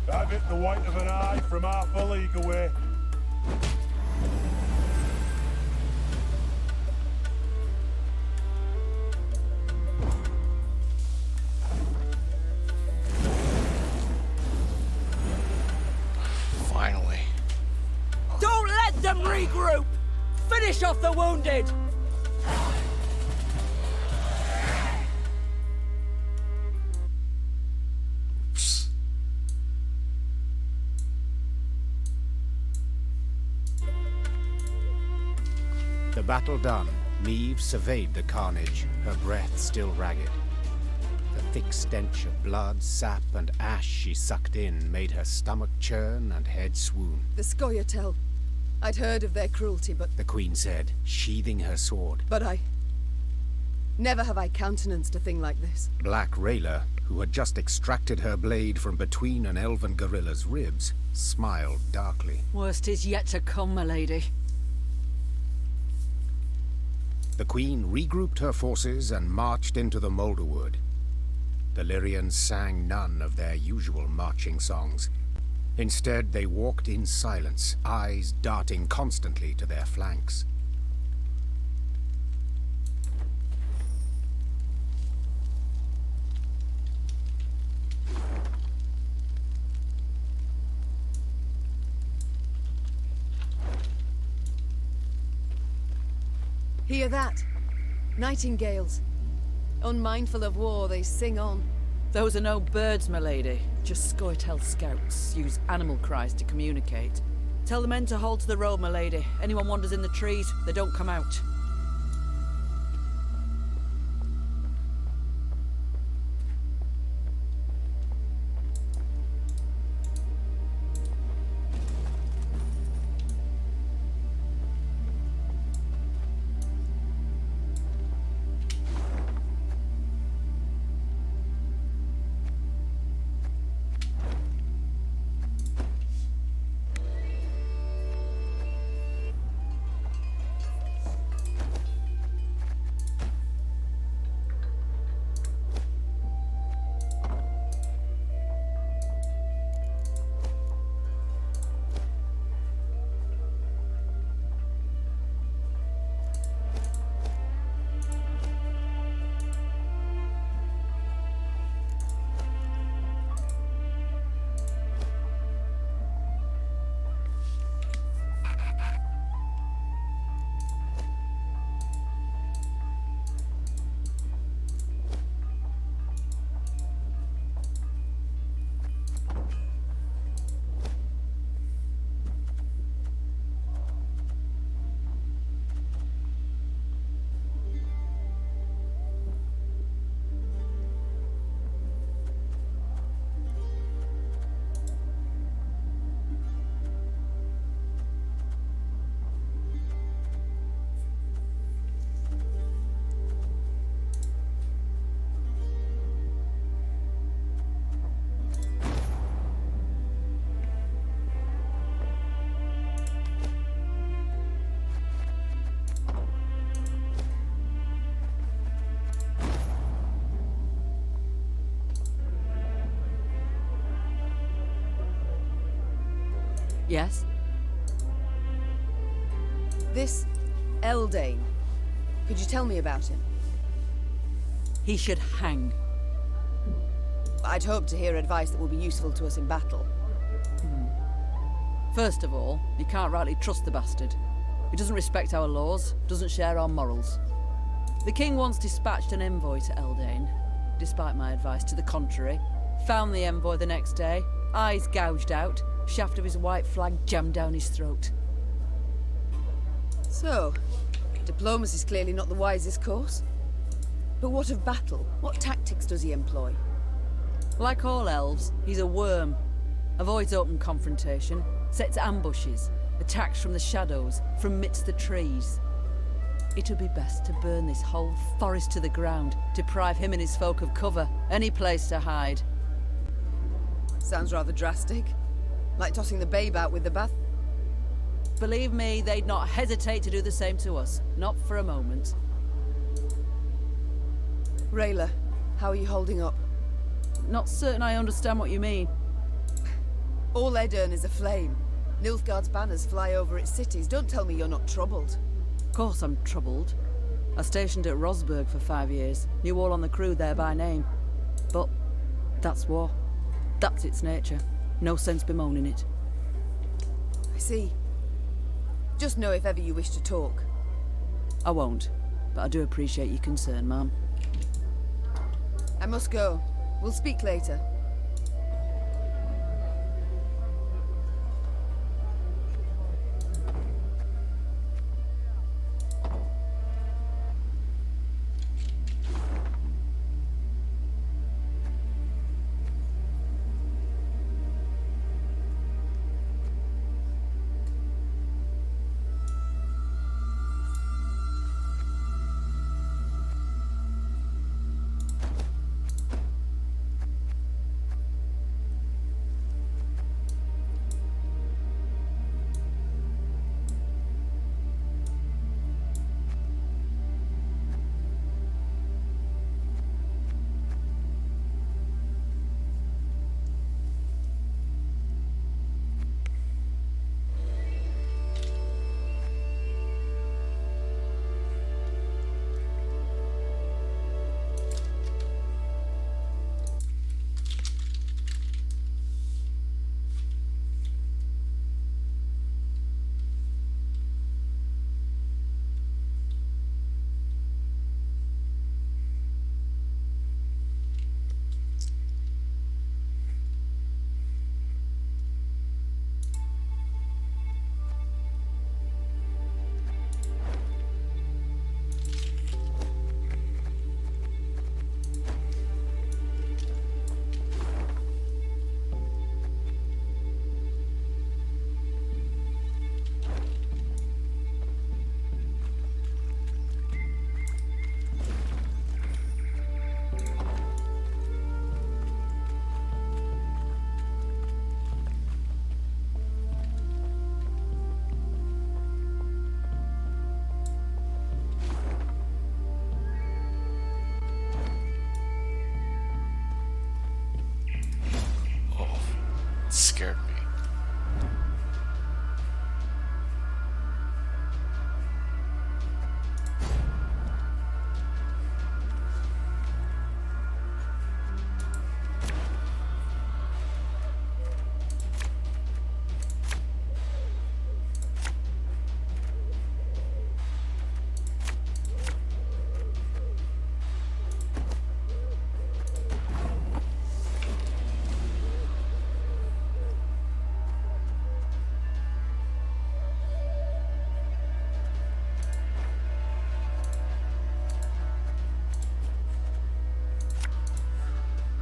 Have it the white of an eye from half a league away. Finally. Don't let them regroup! Finish off the wounded! The battle done, Neve surveyed the carnage, her breath still ragged. The thick stench of blood, sap, and ash she sucked in made her stomach churn and head swoon. The Scoia'tael. I'd heard of their cruelty, but... The Queen said, sheathing her sword. But never have I countenanced a thing like this. Black Rayla, who had just extracted her blade from between an elven gorilla's ribs, smiled darkly. Worst is yet to come, my lady. The Queen regrouped her forces and marched into the Moulderwood. The Lyrians sang none of their usual marching songs. Instead, they walked in silence, eyes darting constantly to their flanks. Hear that? Nightingales. Unmindful of war, they sing on. Those are no birds, my lady. Just Scoia'tael scouts use animal cries to communicate. Tell the men to hold to the road, my lady. Anyone wanders in the trees, they don't come out. Yes? This Eldane. Could you tell me about him? He should hang. I'd hoped to hear advice that will be useful to us in battle. First of all, you can't rightly trust the bastard. He doesn't respect our laws, doesn't share our morals. The king once dispatched an envoy to Eldane, despite my advice to the contrary. Found the envoy the next day, eyes gouged out, shaft of his white flag jammed down his throat. So, diplomacy's clearly not the wisest course. But what of battle? What tactics does he employ? Like all elves, he's a worm. Avoids open confrontation, sets ambushes, attacks from the shadows, from midst the trees. It would be best to burn this whole forest to the ground, deprive him and his folk of cover, any place to hide. Sounds rather drastic. Like tossing the babe out with the bath. Believe me, they'd not hesitate to do the same to us. Not for a moment. Rayla, how are you holding up? Not certain I understand what you mean. All Edirn is aflame. Nilfgaard's banners fly over its cities. Don't tell me you're not troubled. Of course I'm troubled. I stationed at Rosberg for 5 years. Knew all on the crew there by name. But that's war. That's its nature. No sense bemoaning it. I see. Just know if ever you wish to talk. I won't, but I do appreciate your concern, ma'am. I must go. We'll speak later. Scared me.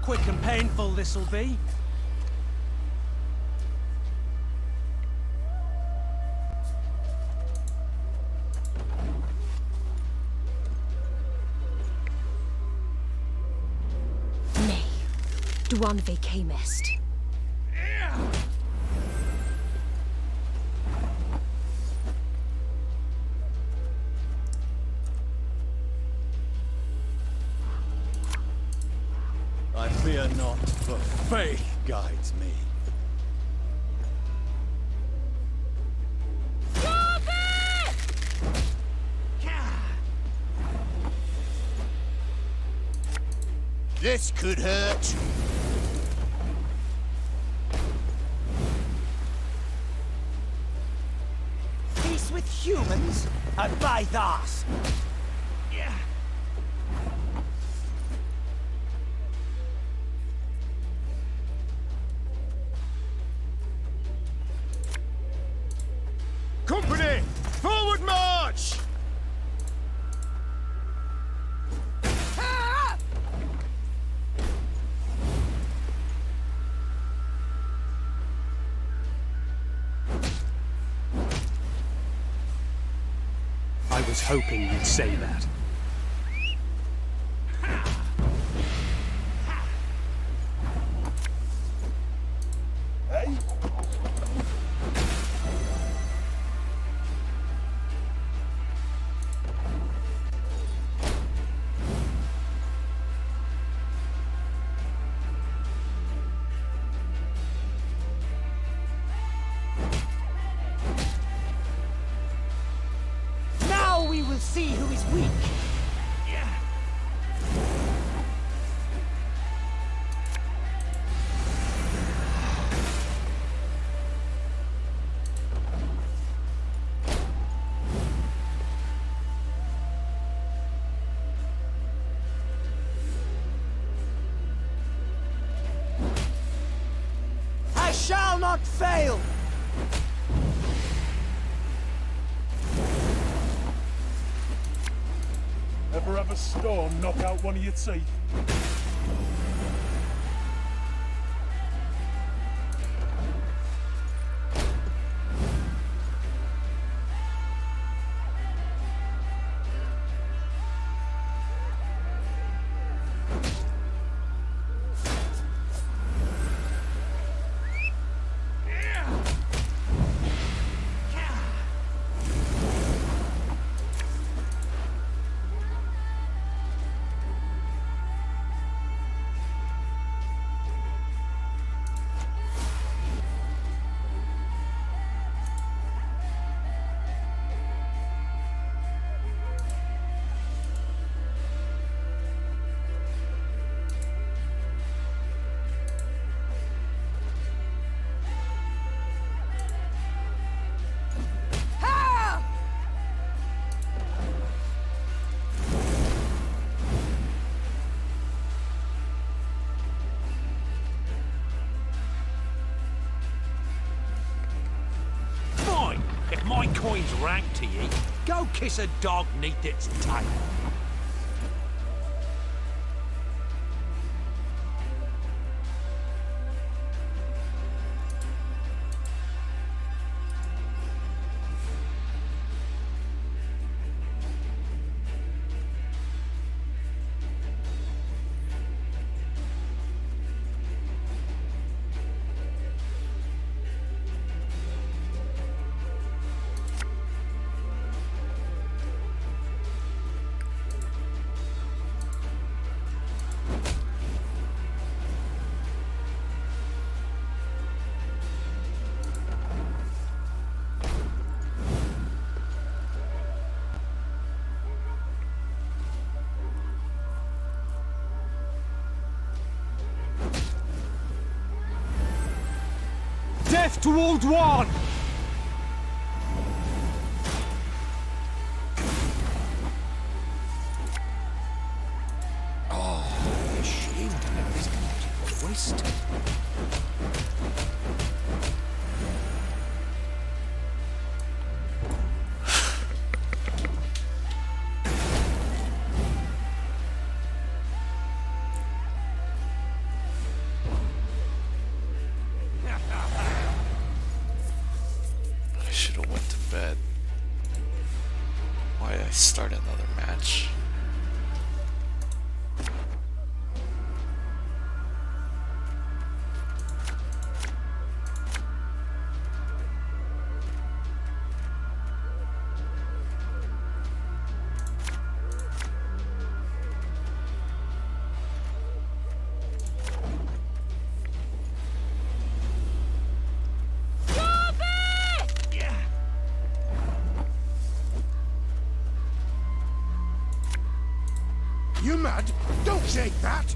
Quick and painful this'll be. Nay, Dwan ve camest. I fear not, for faith guides me. This could hurt. Peace with humans? And by thus. Company! Forward march! I was hoping you'd say that. Hey? not fail! Ever have a storm knock out one of your teeth? Fine! If my coin's rank to ye, go kiss a dog neath its tail. Death to Old One! Oh, ashamed to let this beauty go waste. I should have went to bed. Why did I start another match? You mad? Don't shake that!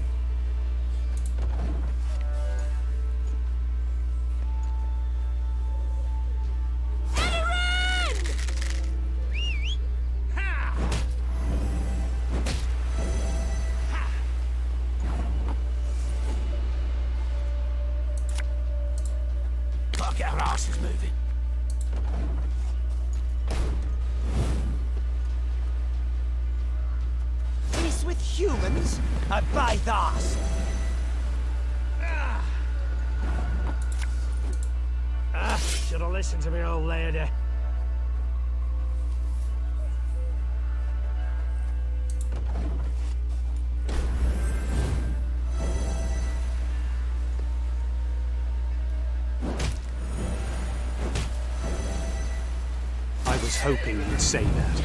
Gotta get our asses moving. Peace with humans? I buy those! Should have listened to me old lady. I was hoping you'd say that.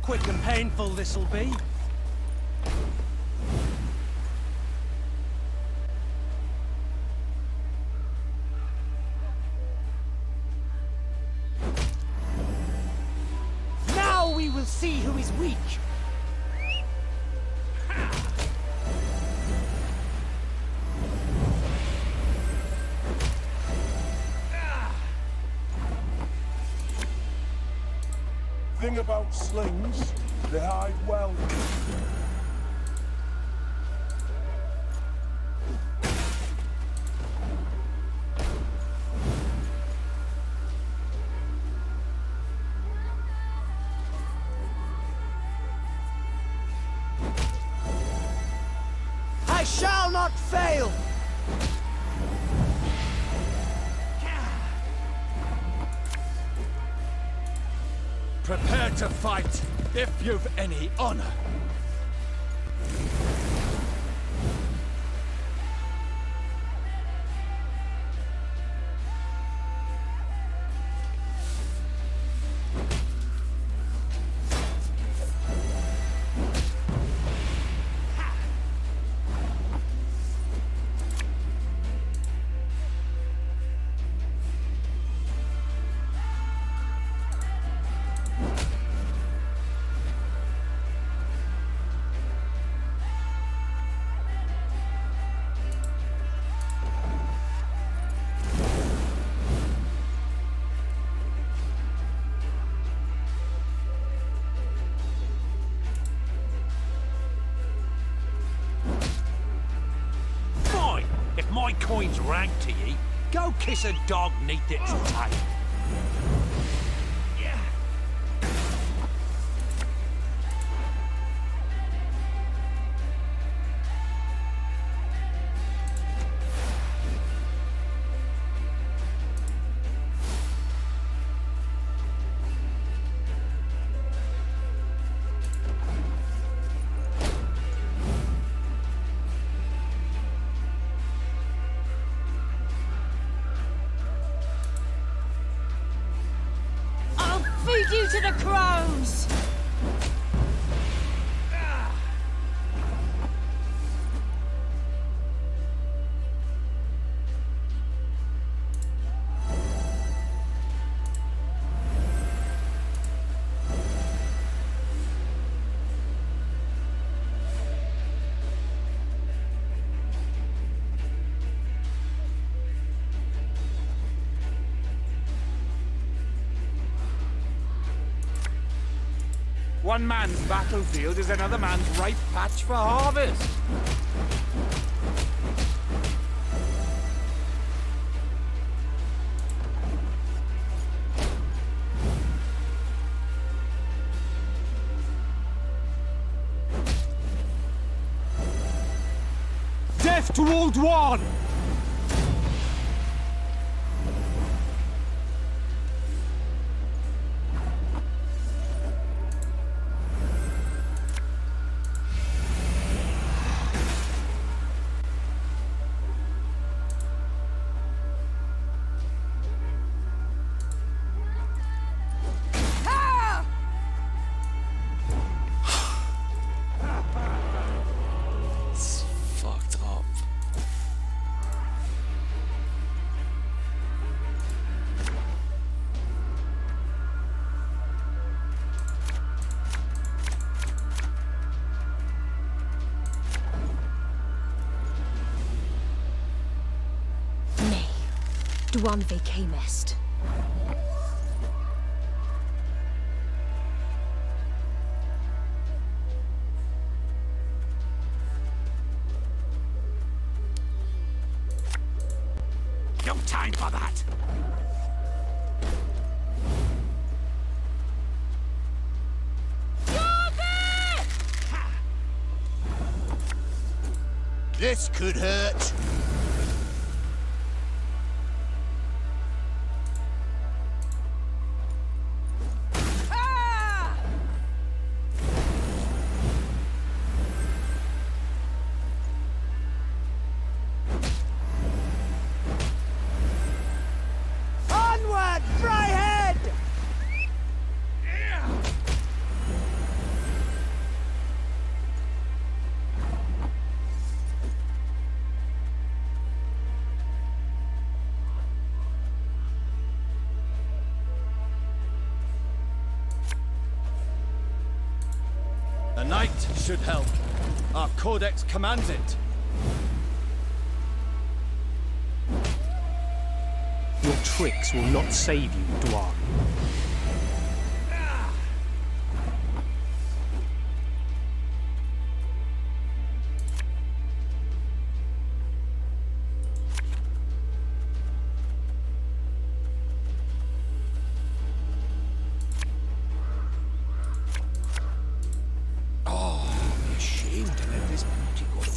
Quick and painful this'll be. Now we will see who is weak. Thing about slings, they hide well. I shall not fail! Prepare to fight, if you've any honor. If my coin's rank to ye, go kiss a dog neath its tail. Feed you to the crows! One man's battlefield is another man's ripe patch for harvest. Death to Old One! Dwan came est. No time for that. This could hurt. Onward, Fryhead! A knight should help. Our codex commands it. Your tricks will not save you, Dwan.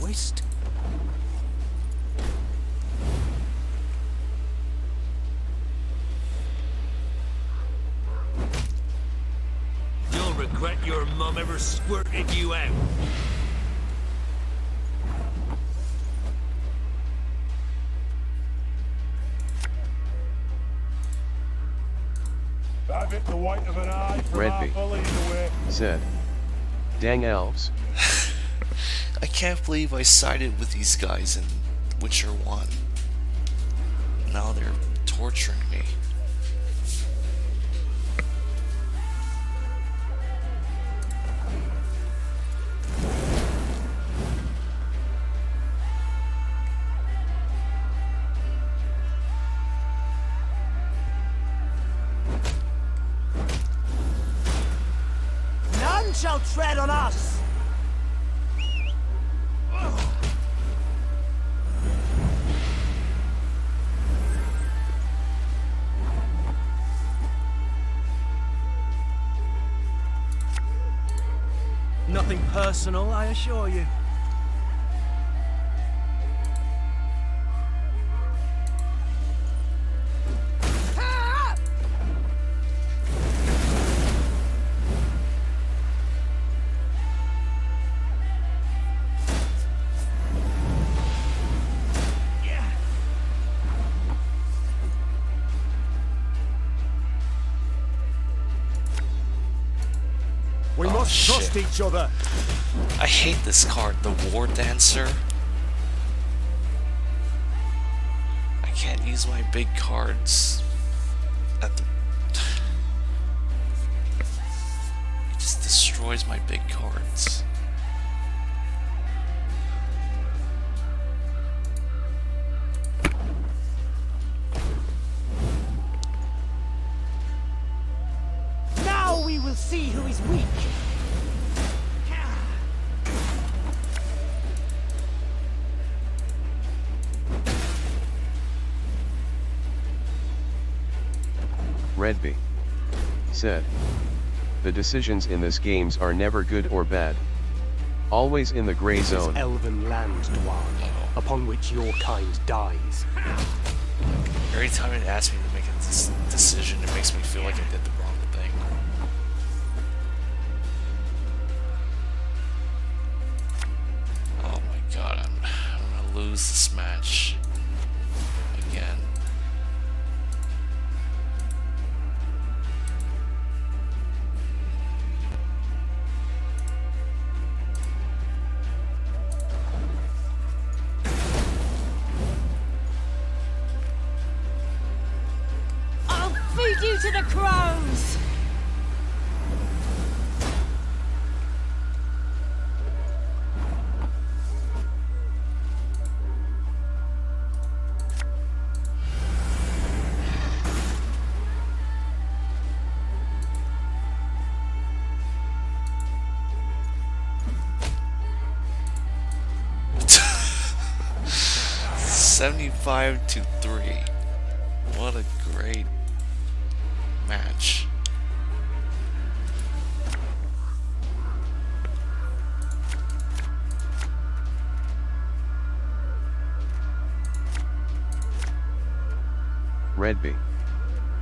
twist. You'll regret your mum ever squirted you out. Have it the white of an eye from our Redby bully away. said, "Dang elves." I can't believe I sided with these guys in Witcher 1. Now they're torturing me. None shall tread on us! Nothing personal, I assure you. We must trust each other. I hate this card, the War Dancer. I can't use my big cards at the... It just destroys my big cards. Now we will see who is weak. Redby said, "The decisions in this games are never good or bad. Always in the gray This zone." is elven land, Dwan, upon which your kind dies. Every time it asks me to make a decision, it makes me feel like I did the wrong thing. Oh my god, I'm gonna lose this match again. I'll feed you to the crows! $75 to 3. What a great match. Redby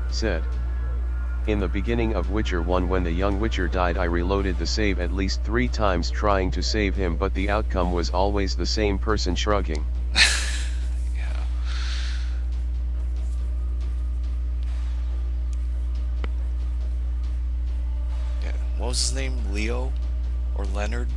said, "In the beginning of Witcher 1 when the young Witcher died, I reloaded the save at least 3 times trying to save him, but the outcome was always the same person shrugging." What was his name? Leo? Or Leonard?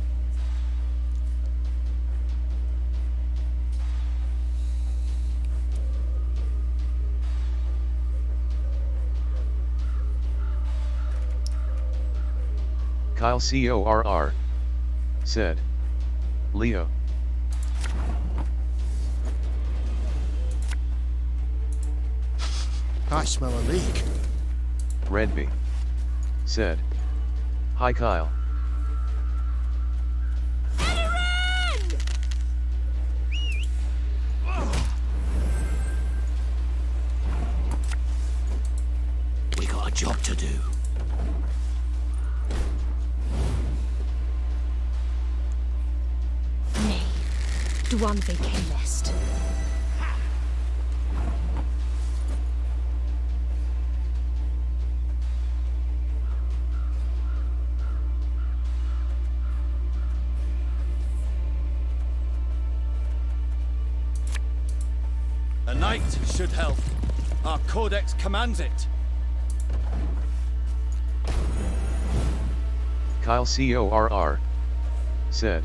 Kyle CORR said, "Leo." I smell a leak. Redby said, "Hi Kyle." We got a job to do. Me. Dwanvi Camest. A knight should help. Our codex commands it. Kyle CORR said.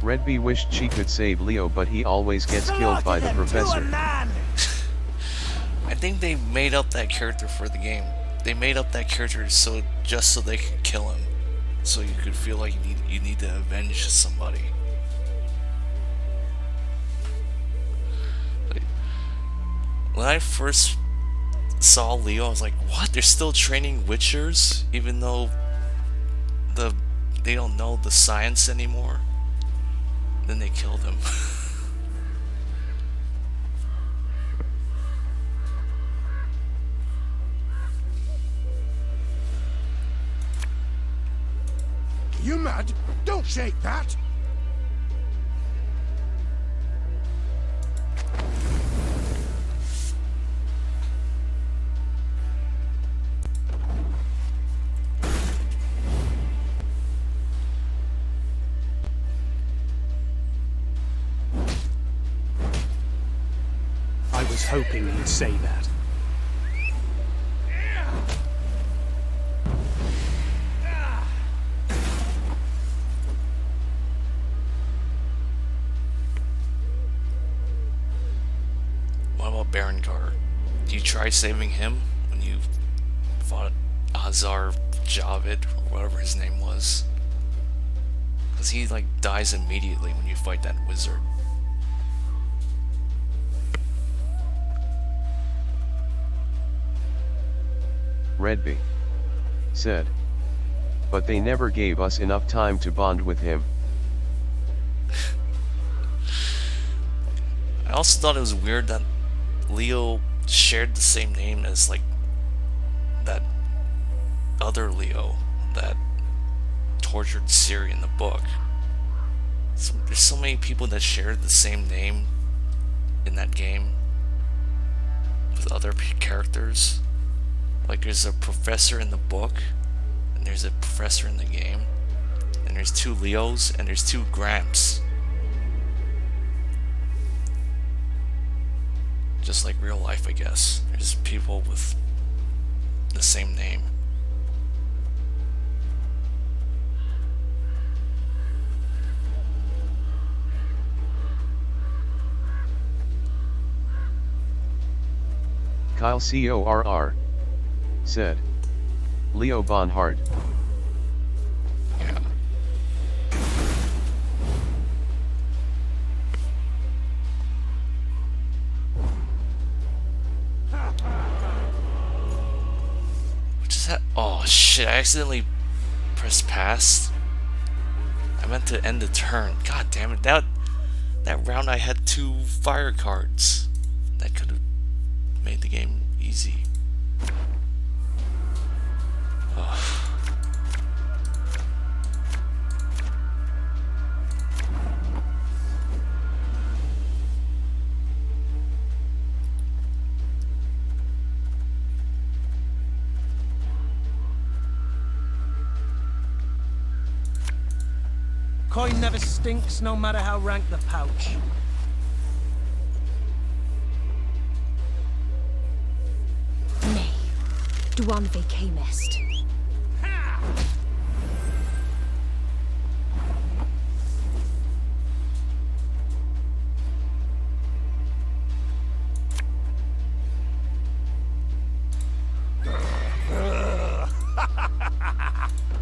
Redby wished she could save Leo, but he always gets killed by the professor. I think they made up that character for the game. They made up that character just so they could kill him. So you could feel like you need to avenge somebody. Like, when I first saw Leo, I was like, what? They're still training Witchers? Even though they don't know the science anymore? Then they killed him. You mad? Don't shake that! I was hoping you'd say that. What about Berengar? Do you try saving him when you fought Azar Javid, or whatever his name was? Because he like dies immediately when you fight that wizard. Redby said. But they never gave us enough time to bond with him. I also thought it was weird that Leo shared the same name as like that other Leo that tortured Ciri in the book. So, there's so many people that shared the same name in that game with other characters. Like there's a professor in the book, and there's a professor in the game, and there's two Leos, and there's two Gramps. Just like real life, I guess. There's people with the same name. Kyle CORR said. Leo Bonhart. Yeah. What is that? Oh shit, I accidentally pressed pass. I meant to end the turn. God damn it. That round I had 2 fire cards. That could have made the game easy. Coin never stinks, no matter how rank the pouch. Nay, Dwanvi Camest.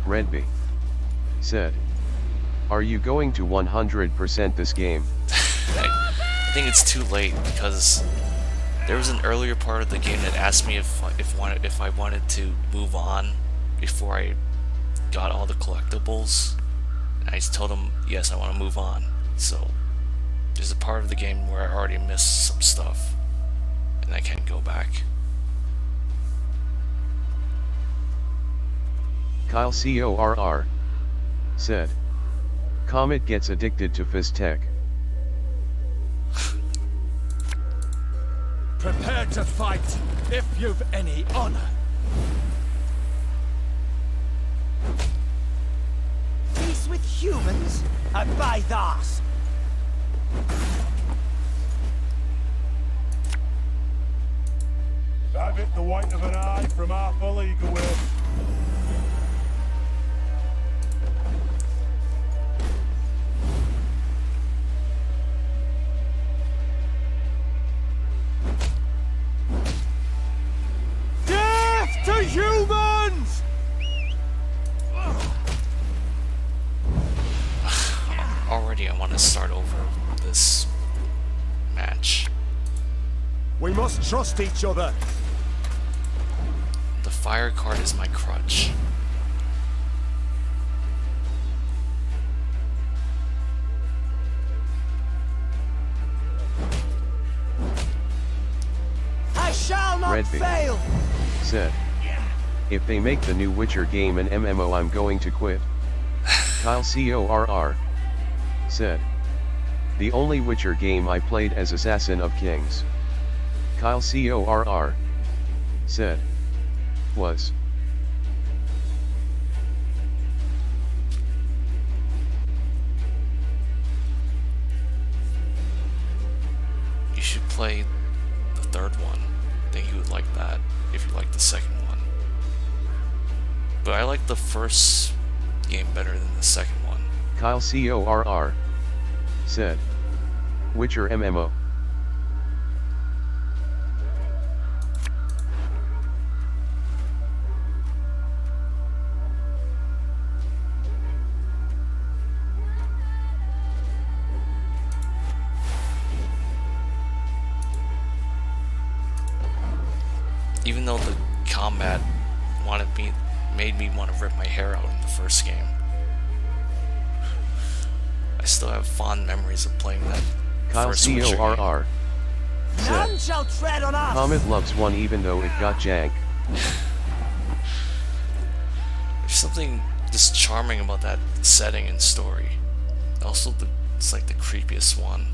Redby said. Are you going to 100% this game? I think it's too late because there was an earlier part of the game that asked me if I wanted to move on before I got all the collectibles. And I told them yes, I want to move on. So there's a part of the game where I already missed some stuff and I can't go back. Kyle CORR said. Comet gets addicted to Fizztech. Prepare to fight, if you've any honor. Peace with humans? I buy that. Have it the white of an eye from half a league away. Death to humans! Already I want to start over this match. We must trust each other. The fire card is my crutch. I shall not Redby fail! said, if they make the new Witcher game an MMO, I'm going to quit. Kyle CORR said, the only Witcher game I played as Assassin of Kings. Kyle CORR said, was. You should play the third one. I think you would like that if you like the second one. But I like the first game better than the second one. Kyle CORR said, Witcher MMO. Even though the combat made me want to rip my hair out in the first game, I still have fond memories of playing that Kyle first Witcher game. CORR said, None shall tread on us! Comet loves one even though it got jank. There's something just charming about that setting and story. Also, it's like the creepiest one.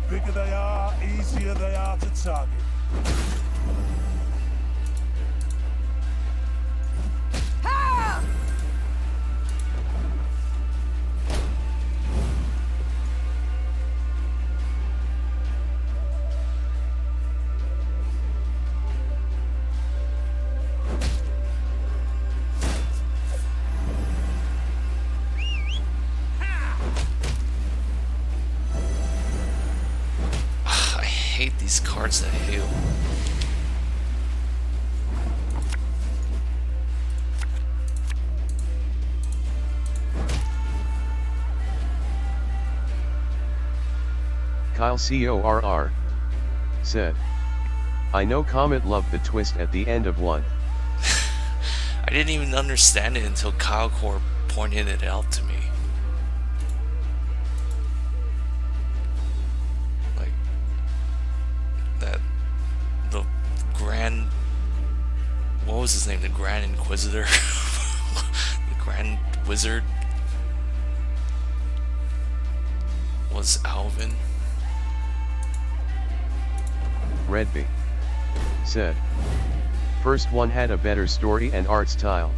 Bigger they are, easier they are to target. I hate these cards that heal. Kyle CORR said, I know Comet loved the twist at the end of one. I didn't even understand it until Kyle Core pointed it out to me. Like, that, the Grand, what was his name, the Grand Inquisitor? The Grand Wizard was Alvin. Redby said, first one had a better story and art style.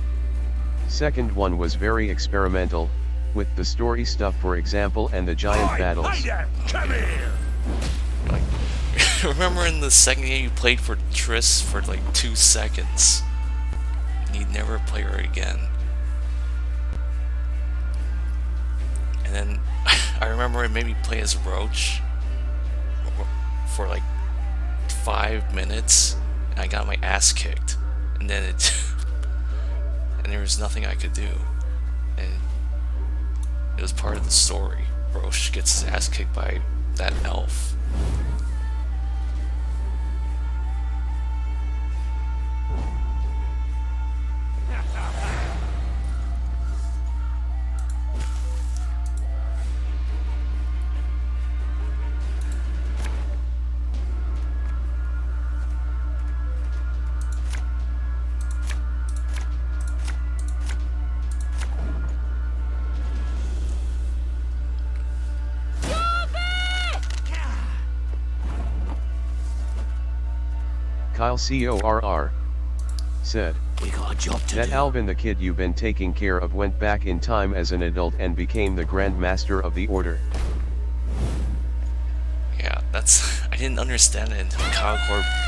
Second one was very experimental, with the story stuff for example and the giant battles. Come here! Like, remember in the second game you played for Triss for like 2 seconds, and you'd never play her again. And then I remember it made me play as Roach for like 5 minutes, and I got my ass kicked, and then it and there was nothing I could do, and it was part of the story. Roche gets his ass kicked by that elf. Kyle CORR said, "We got a job to that do." Alvin the kid you've been taking care of went back in time as an adult and became the Grand Master of the Order. Yeah, that's... I didn't understand it until Kyle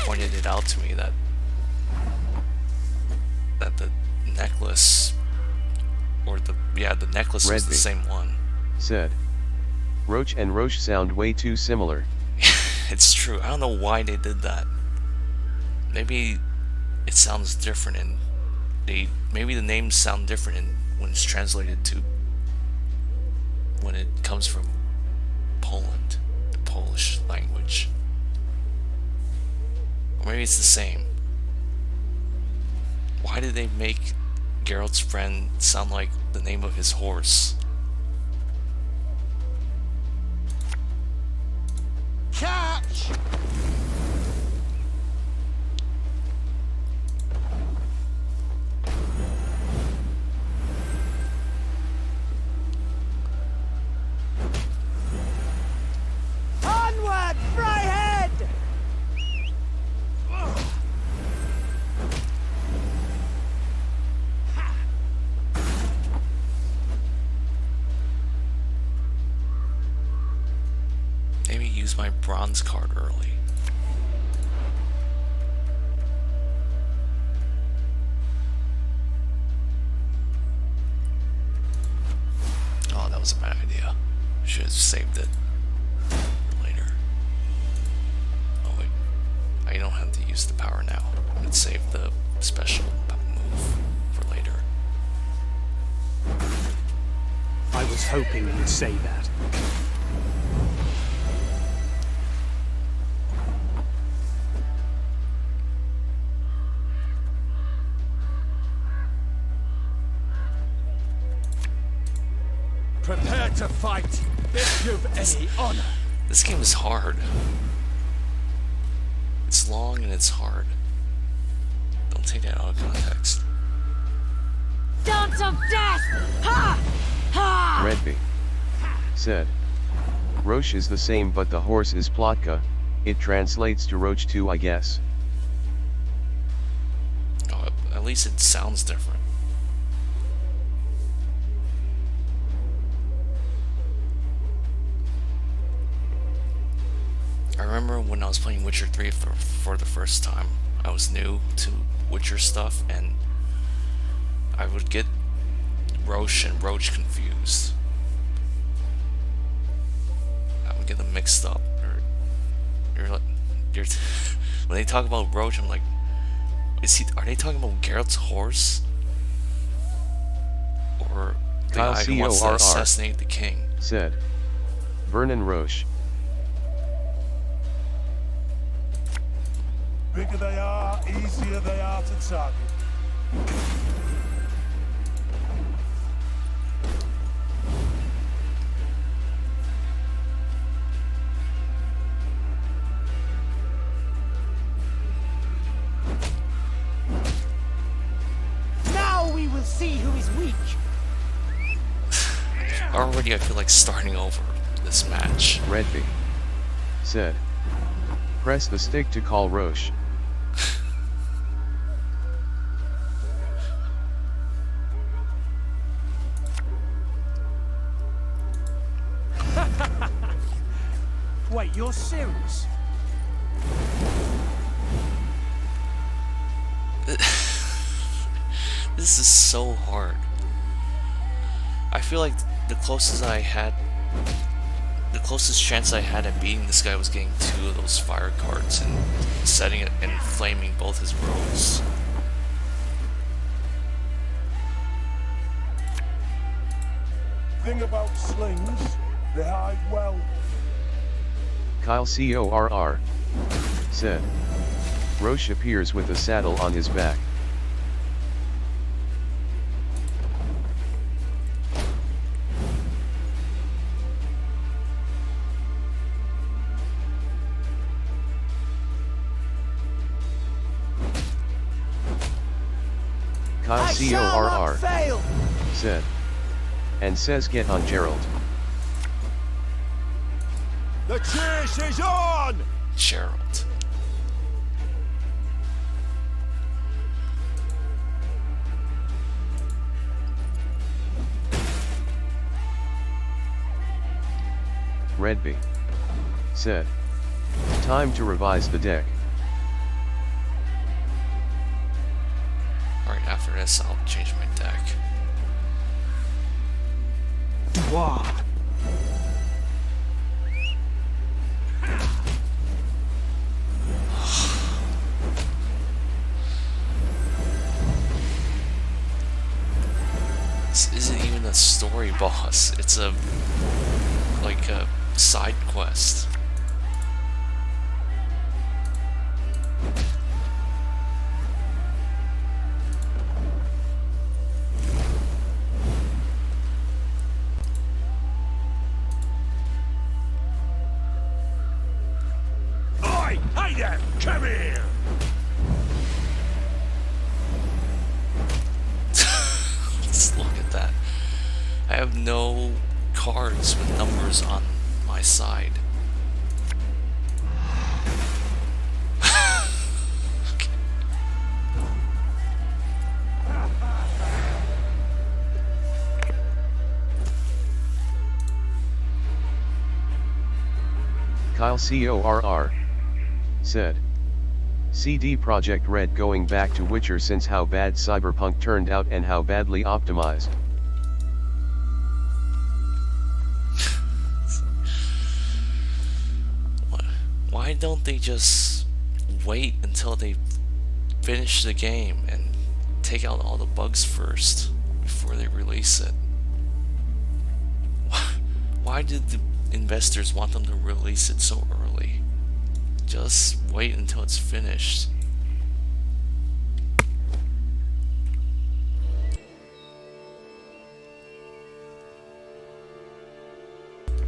pointed it out to me that the necklace, or the necklace was the same one. Said, Roach and Roche sound way too similar. It's true. I don't know why they did that. Maybe it sounds different, and maybe the names sound different when it's translated to, when it comes from Poland, the Polish language. Or maybe it's the same. Why did they make Geralt's friend sound like the name of his horse? Catch! Onward, Fryhead! Maybe use my bronze card early. Oh, that was a bad idea. Should have saved it for later. Oh wait, I don't have to use the power now. Let's save the special move for later. I was hoping you'd say that. Prepare to fight if you've any honor. This game is hard. It's long and it's hard. Don't take that out of context. Dance of death! Ha! Ha! Redby said, Roche is the same but the horse is Plotka, it translates to Roach too I guess. Oh, at least it sounds different. I remember when I was playing Witcher 3 for the first time. I was new to Witcher stuff, and I would get Roche and Roach confused. I would get them mixed up. When they talk about Roach, I'm like, are they talking about Geralt's horse? Or the guy who wants to assassinate the king? Said, Vernon Roche. Bigger they are, easier they are to target. Now we will see who is weak. Already I feel like starting over this match. Redby said, press the stick to call Roche. Wait, you're serious? This is so hard. I feel like the closest chance I had at beating this guy was getting 2 of those fire cards and setting it and flaming both his rolls. Thing about slings, they hide well. Kyle CORR said, Roche appears with a saddle on his back. Kyle CORR said, and says get on Geralt. The chase is on! Geralt. Redby said. Time to revise the deck. Alright, after this, I'll change my deck. Wow. This isn't even a story boss, it's a side quest. Oi! Hey there! Come here! Let's look at that. I have no cards with numbers on my side. Kyle CORR said. CD Projekt Red going back to Witcher since how bad Cyberpunk turned out and how badly optimized. Why don't they just wait until they finish the game and take out all the bugs first before they release it? Why did the investors want them to release it so early? Just wait until it's finished.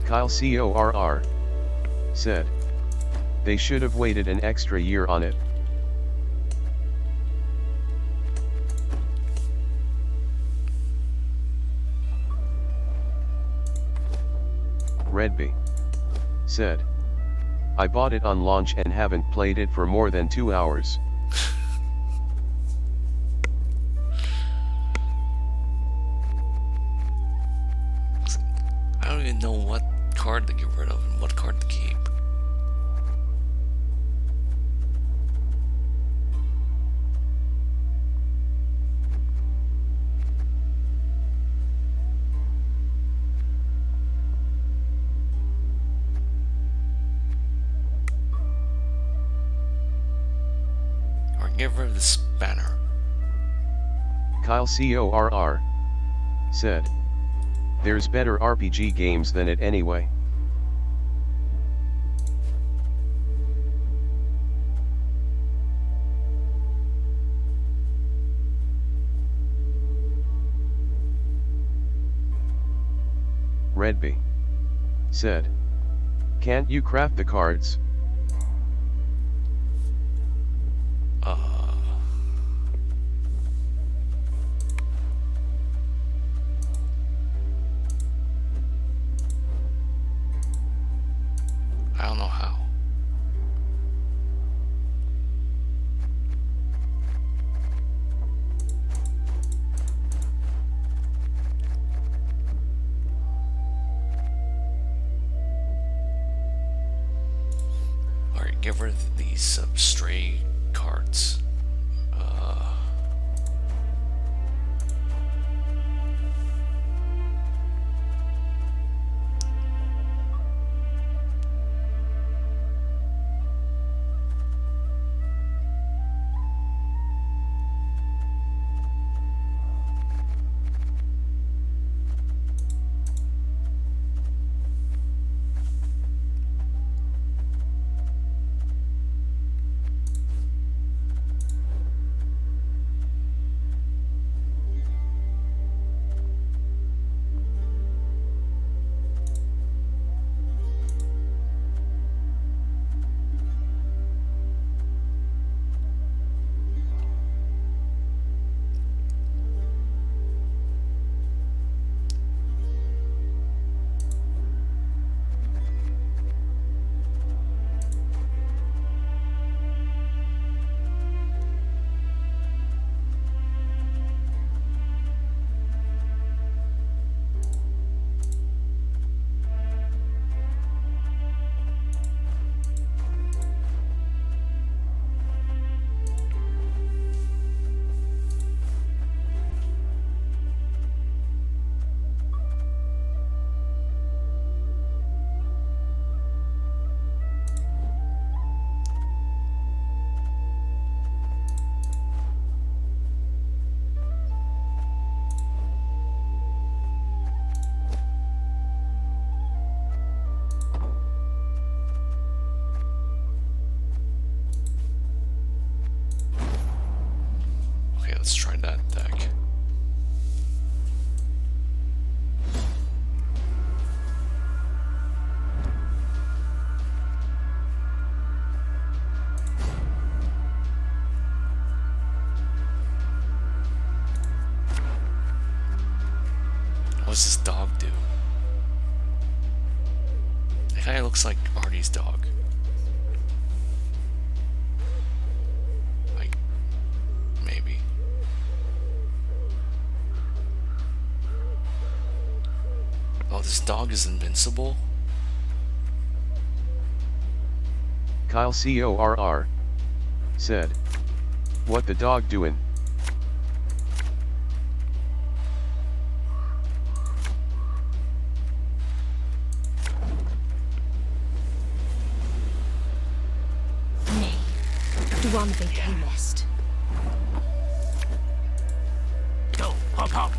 Kyle CORR said. They should have waited an extra year on it. Redby said. I bought it on launch and haven't played it for more than 2 hours. I don't even know what card to get rid of and what card to keep. Get rid of this banner. Kyle CORR said. There's better RPG games than it anyway. Redby said. Can't you craft the cards? I don't know how. Alright, get rid of these stray cards. does this dog do? It kind of looks like Artie's dog. Like, maybe. Oh, this dog is invincible? Kyle CORR said, "What the dog doing?" Nay, Dwanvi camest. Go, hop, hop.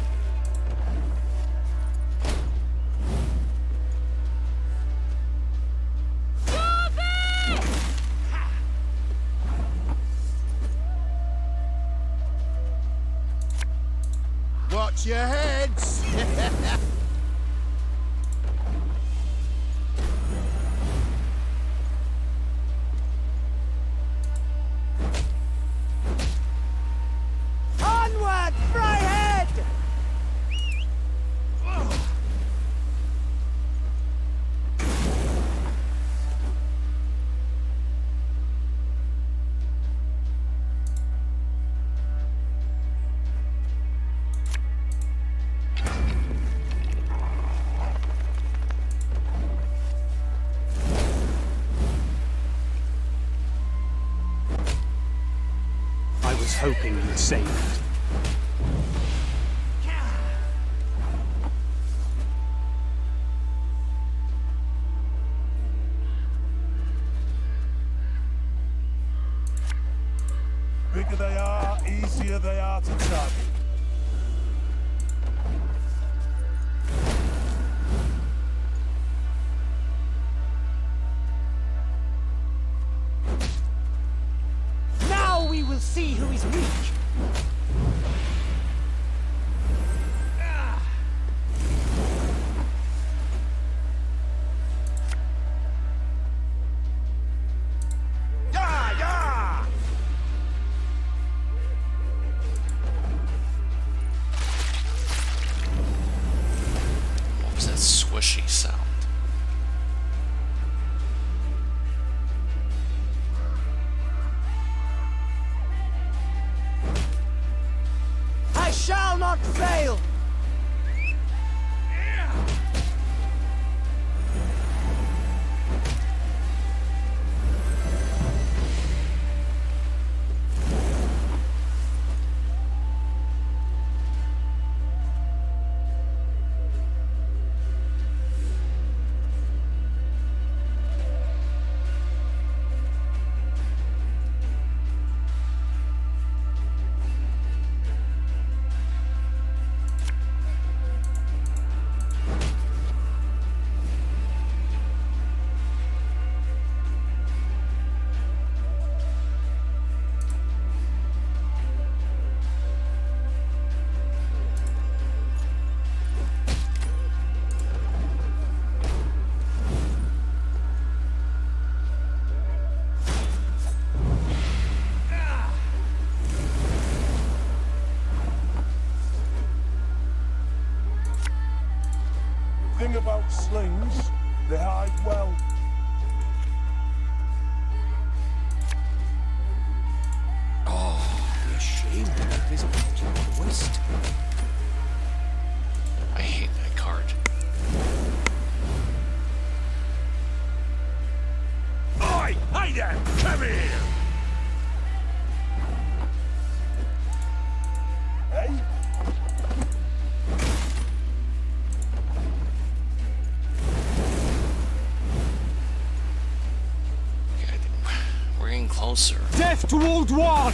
Watch your heads! Onward, Fryhead! I was hoping you'd save it. Bigger they are, easier they are to target. Now we will see who is weak. What was that swishy sound? I shall not fail. Thing about slings, they hide well. Oh, be ashamed of the visibility of the waste. I hate that card. Oi! Hey there! Come here! Hey? Okay, I think we're getting closer. Death to Old One!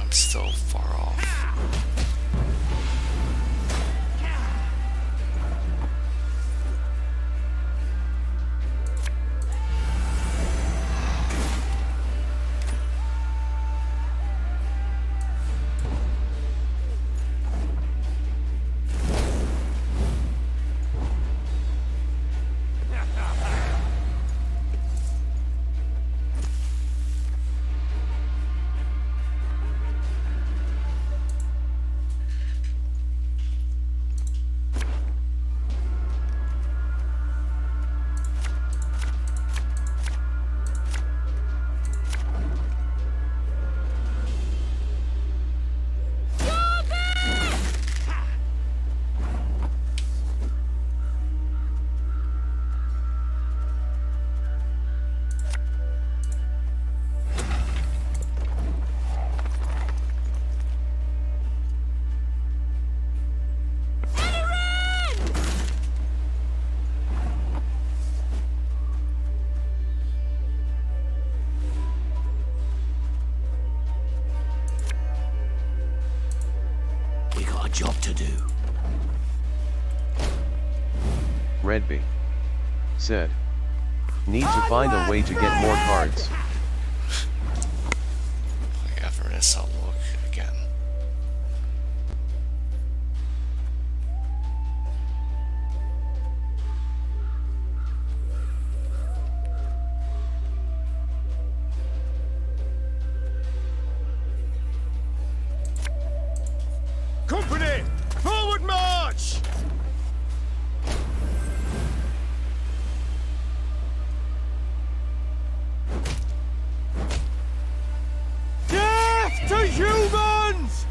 I'm still far off. got a job to do. Redby said, need to find a way to get more cards. Like Avernus, I'll look again. Company! Forward march! Death to humans!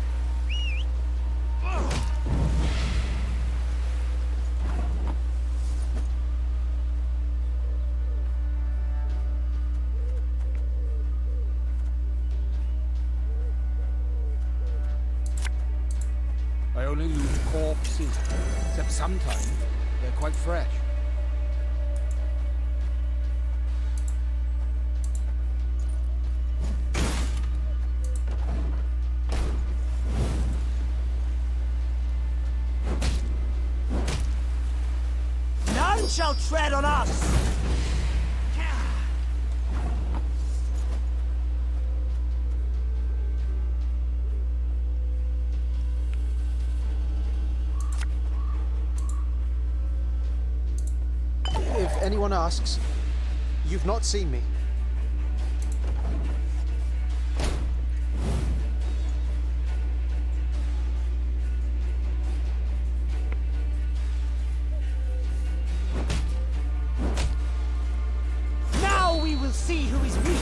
I only loot corpses, except sometimes they're quite fresh. None shall tread on us! If anyone asks, you've not seen me. Now we will see who is weak!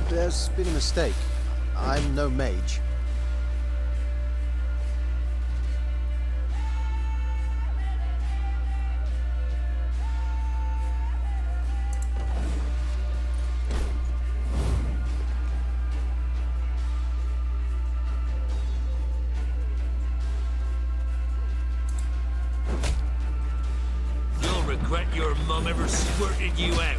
There's been a mistake. I'm no mage. You'll regret your mum ever squirted you out.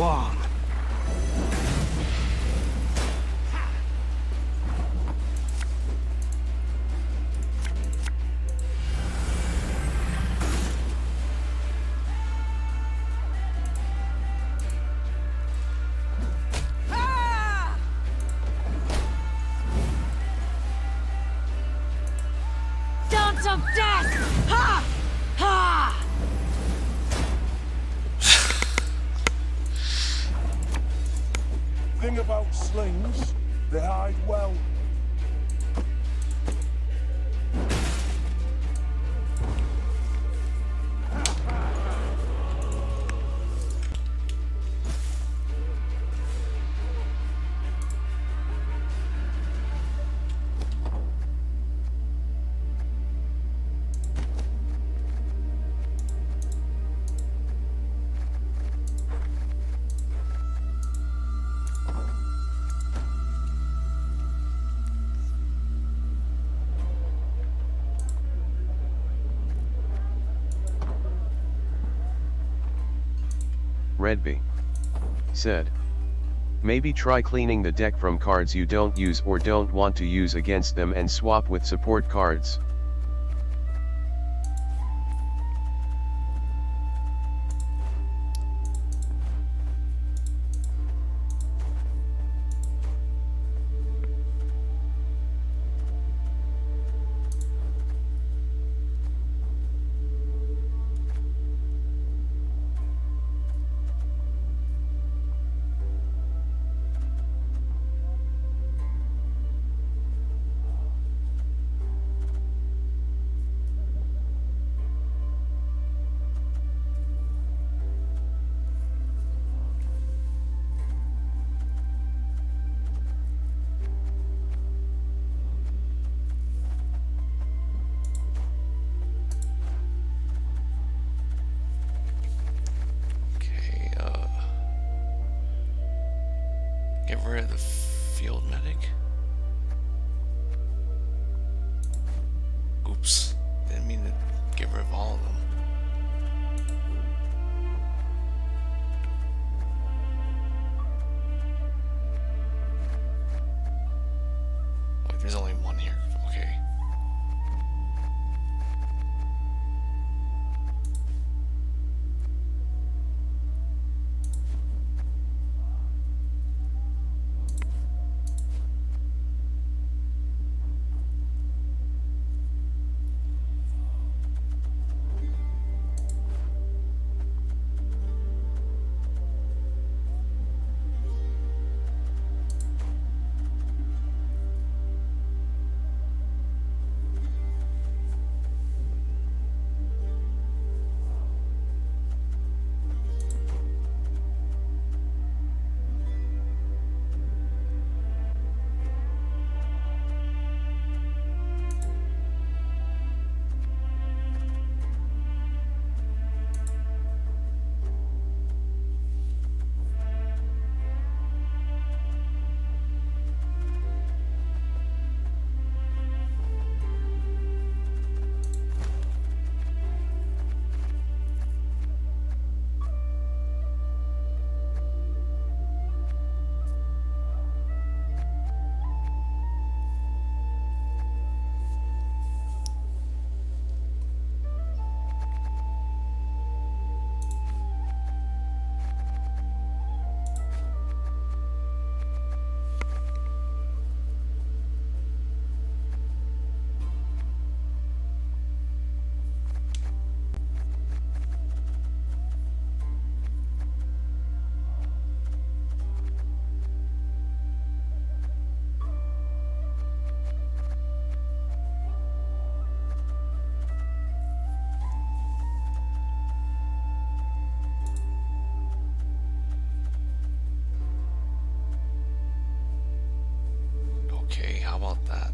Dwarf. Dance of death! Ha! Ha! Thing about slings, they hide well. Redby said. Maybe try cleaning the deck from cards you don't use or don't want to use against them and swap with support cards. Get rid of the field medic. Oops, didn't mean to get rid of all of them. Wait, there's only one here. Okay. Okay, how about that?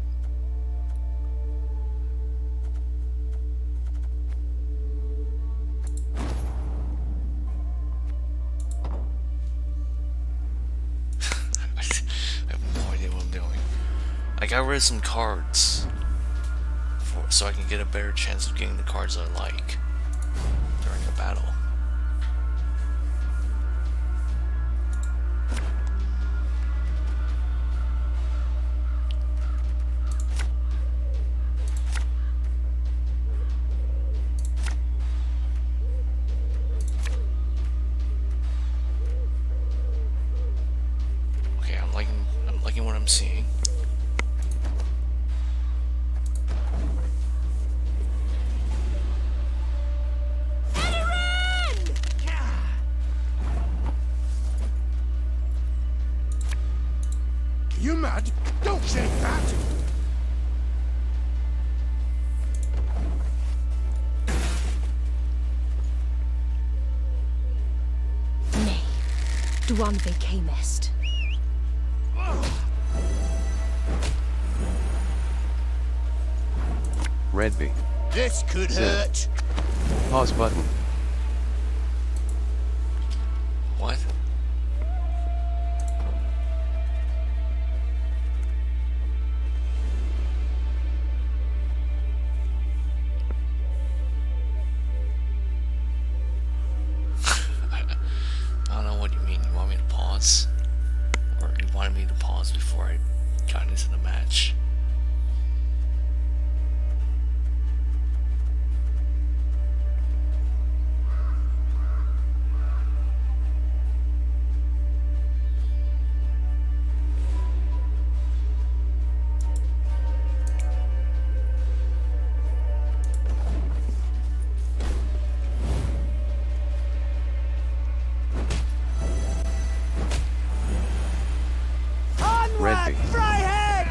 I have no idea what I'm doing. I got rid of some cards so I can get a better chance of getting the cards I like during a battle. I'm liking what I'm seeing. You mad? Don't shake that! Nay, Dwan camest. Redby. This could hurt. Pause button. What? isn't a match.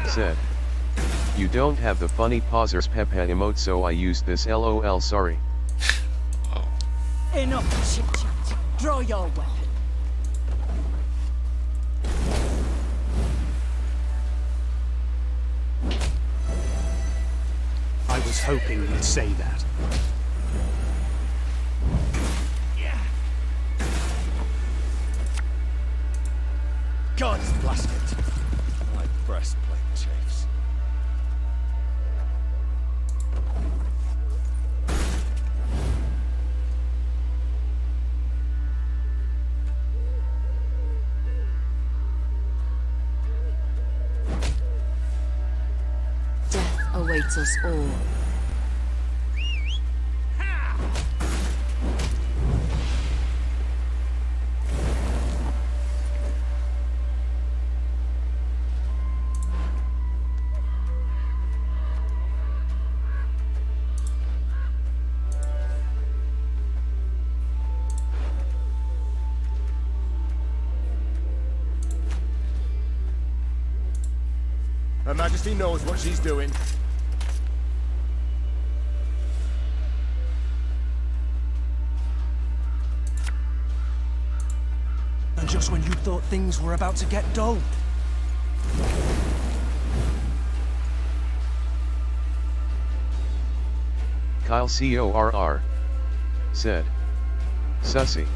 Said. You don't have the funny pausers Pepe emote, so I used this LOL, sorry. Enough chit-chat. Draw your weapon. I was hoping you'd say that. God's blast it! My breastplate chafes. Death awaits us all. Her Majesty knows what she's doing. And just when you thought things were about to get dull. Kyle CORR said. Sussy.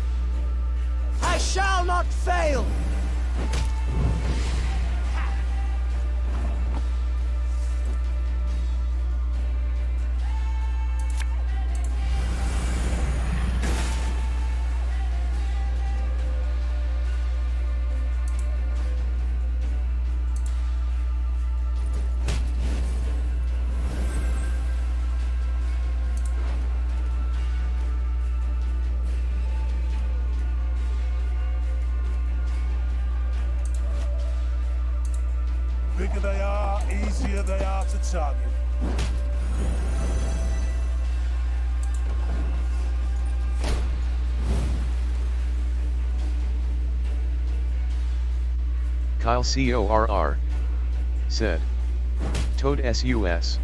I shall not fail! Bigger they are, easier they are to target. Kyle CORR said. Toad SUS.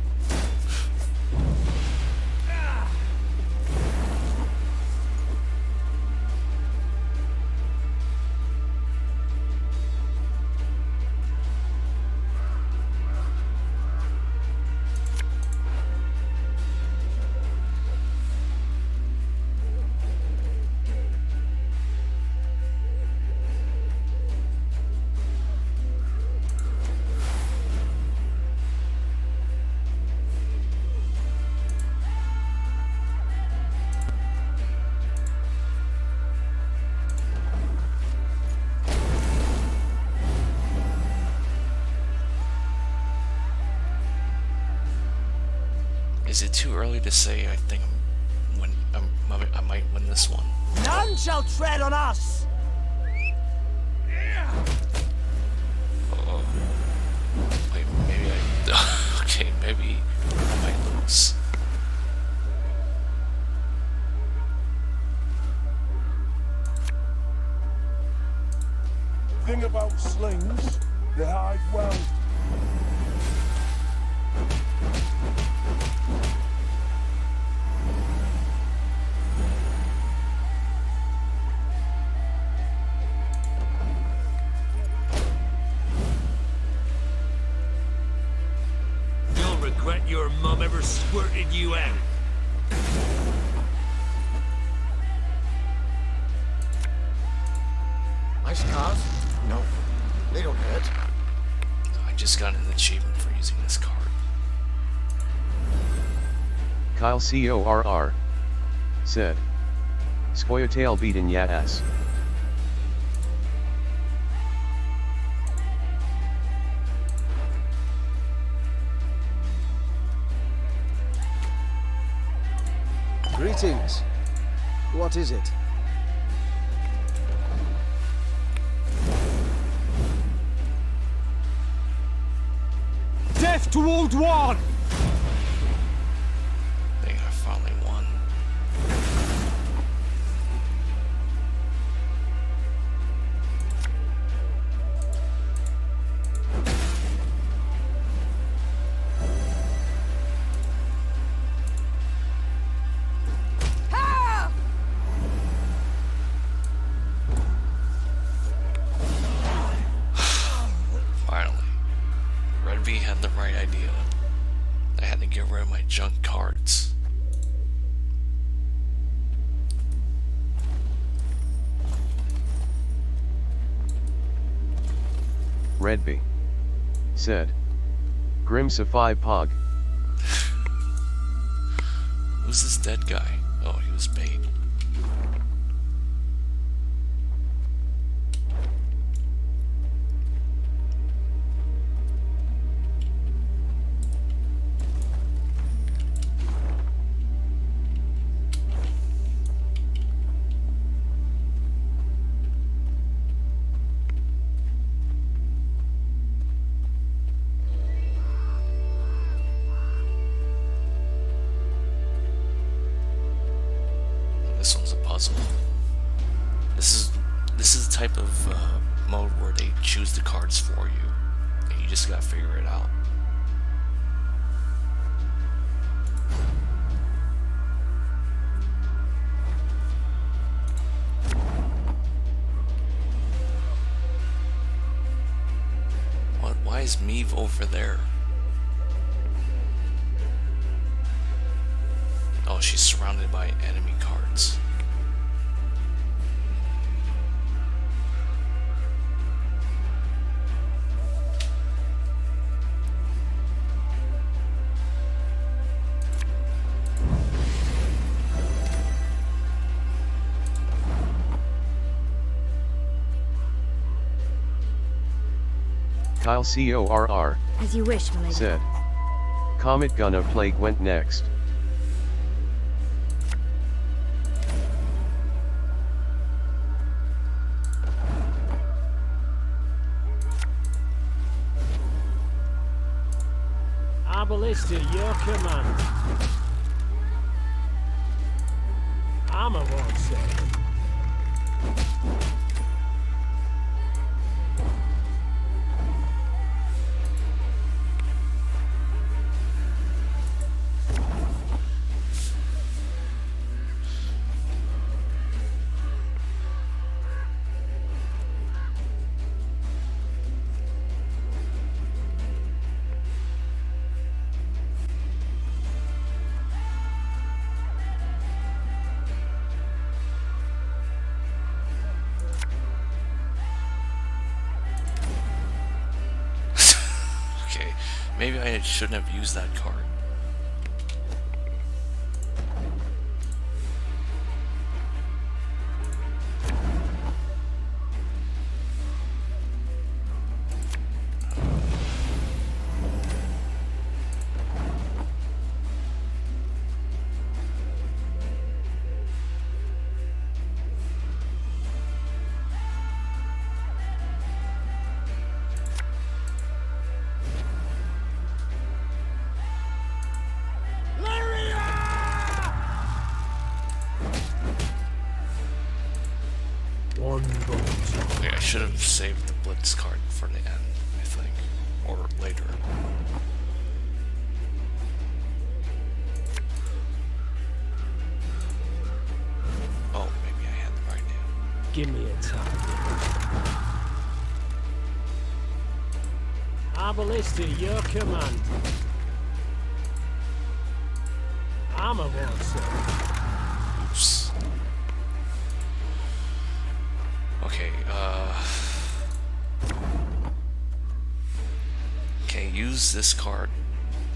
Is it too early to say? I think I might win this one. None shall tread on us! Oh, wait, maybe I. Okay, maybe I might lose. Thing about slings, they hide well. You'll regret your mum ever squirted you out. My scars? No, they don't hurt. I just got an achievement for using this card. Kyle CORR said. Skoyotail beaten ya ass. Greetings. What is it? Death to Old One! I think I finally won. Finally. Red V had the right idea. I had to get rid of my junk cards. Redby said. Grimsify Pog. Who's this dead guy? Oh, he was bait. This one's a puzzle. This is the type of mode where they choose the cards for you, and you just gotta figure it out. What? Why is Meave over there? Oh, she's surrounded by enemy cards. Kyle CORR As you wish, my lady. said. Comet Gunna Plague went next. Arbalist to your command. Armor won't save. Okay, maybe I shouldn't have used that card. Okay, I should have saved the Blitz card for the end, I think. Or later. Oh, maybe I had the right name. Give me a target. Arbalist to your command. Armor won't save. Oops. Okay, okay, use this card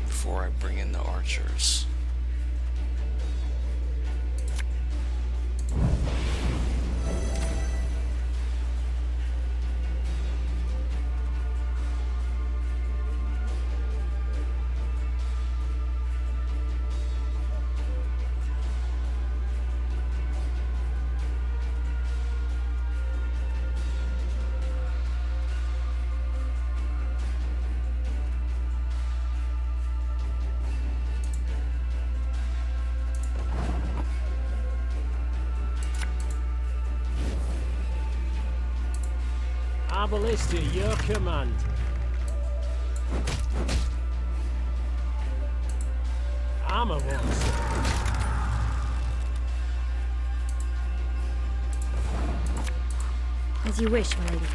before I bring in the archers. Our ballista, your command. Armor one, sir. As you wish, my lady.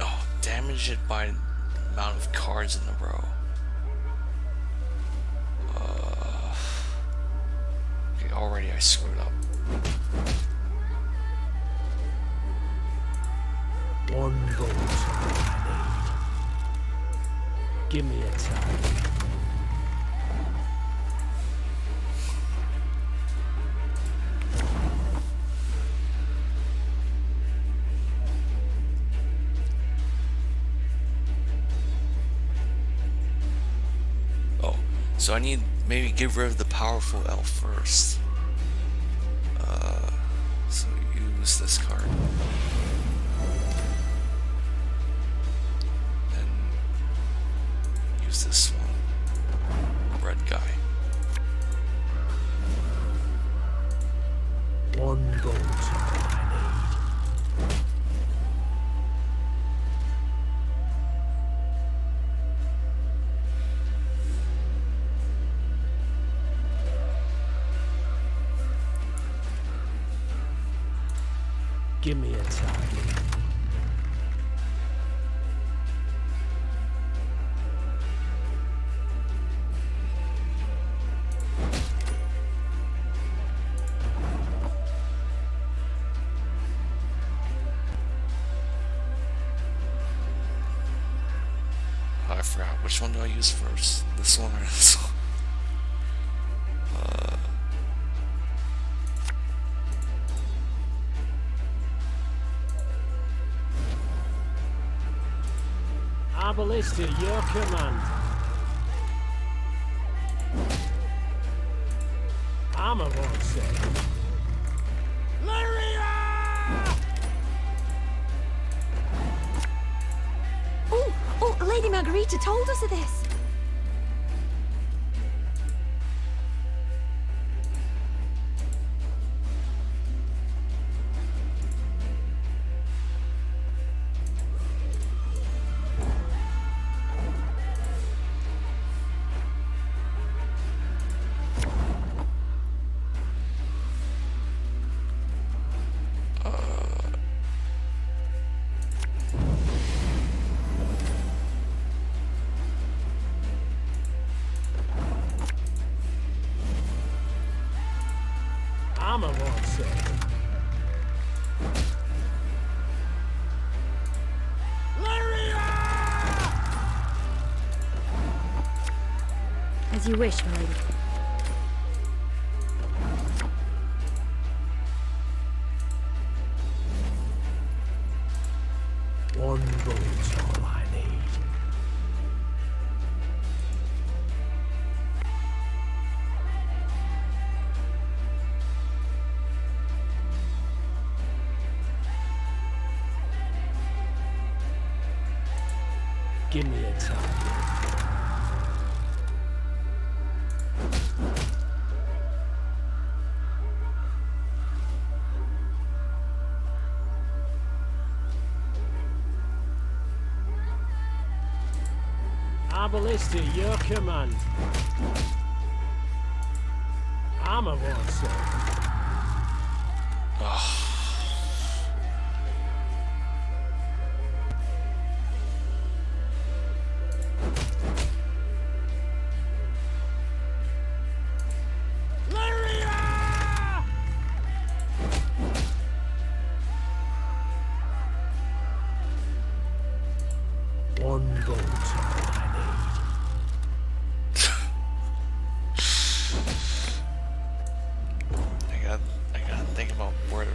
Oh, damage it by the amount of cards in a row. Okay, already I screwed up. One bolt I need. Give me a time. Oh, so I need maybe get rid of the powerful elf first. So use this card. And use this one. Red guy. One bolt I need. Give me a time. Oh, I forgot. Which one do I use first? This one or this one? Our ballista, your command. Armor one, sir. Oh, Lady Margarita told us of this. Armor one, sir. As you wish, my lady. One bolt's all I need. Give me a time. Our ballista, your command. Armor one, sir. One bolt all I need. I gotta think about where to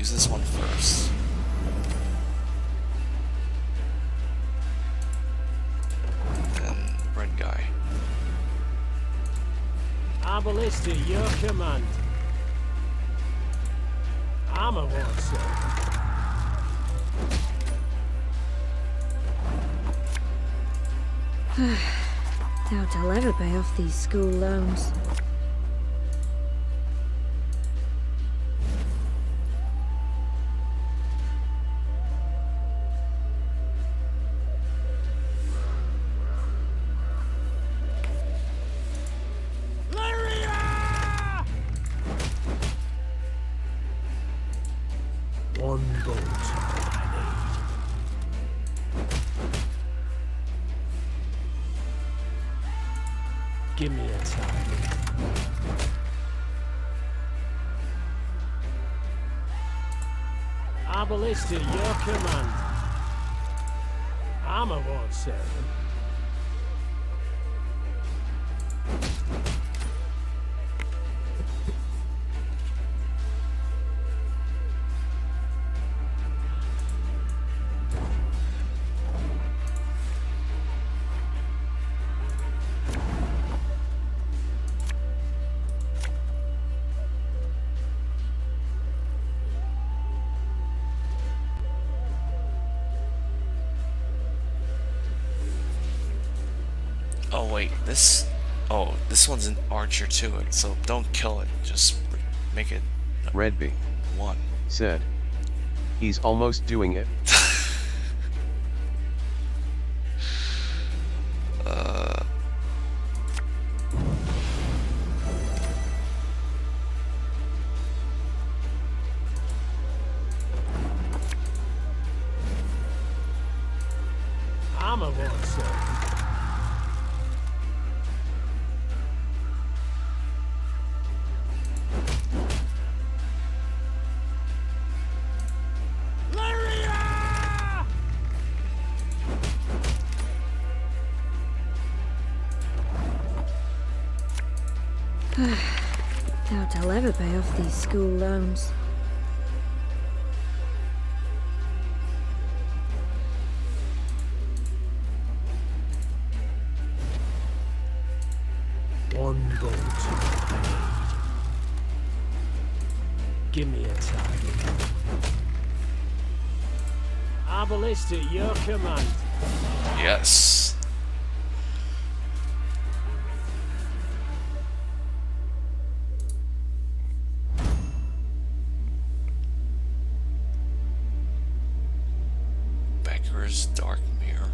use this one first. Then red guy. Arbalist at your command. Armor ward, sir. Doubt I'll ever pay off these school loans. One bolt. Give me a target. Arbalist at your command. Armor ward, sir. Oh wait, this... Oh, this one's an archer too, so don't kill it, just make it... Redby 1. said. He's almost doing it. Armor ward, sir. Doubt I'll ever pay off these school loans. One bolt. Give me a target. Arbalist at your command. Yes. Becker's Dark Mirror.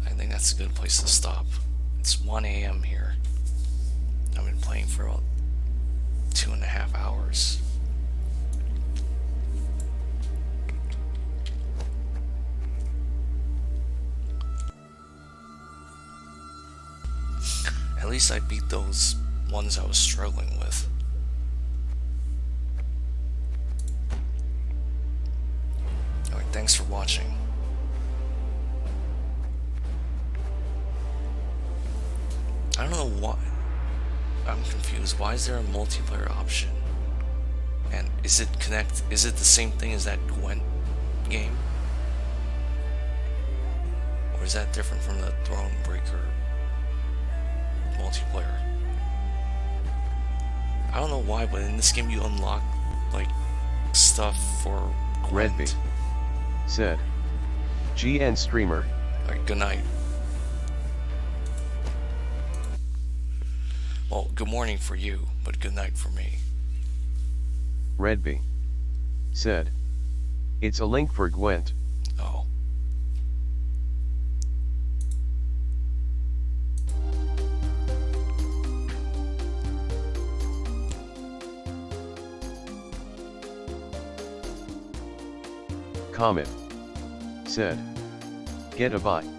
I think that's a good place to stop. It's 1 AM here. I've been playing for about 2.5 hours. At least I beat those ones I was struggling with. Alright, thanks for watching. I don't know why. I'm confused. Why is there a multiplayer option? And is it the same thing as that Gwent game? Or is that different from the Thronebreaker multiplayer? I don't know why, but in this game you unlock like stuff for Gwent. Redby said. GN streamer. Alright, good night. Well, good morning for you, but good night for me. Redby said, "It's a link for Gwent." Oh. Comet said, "Get a bye."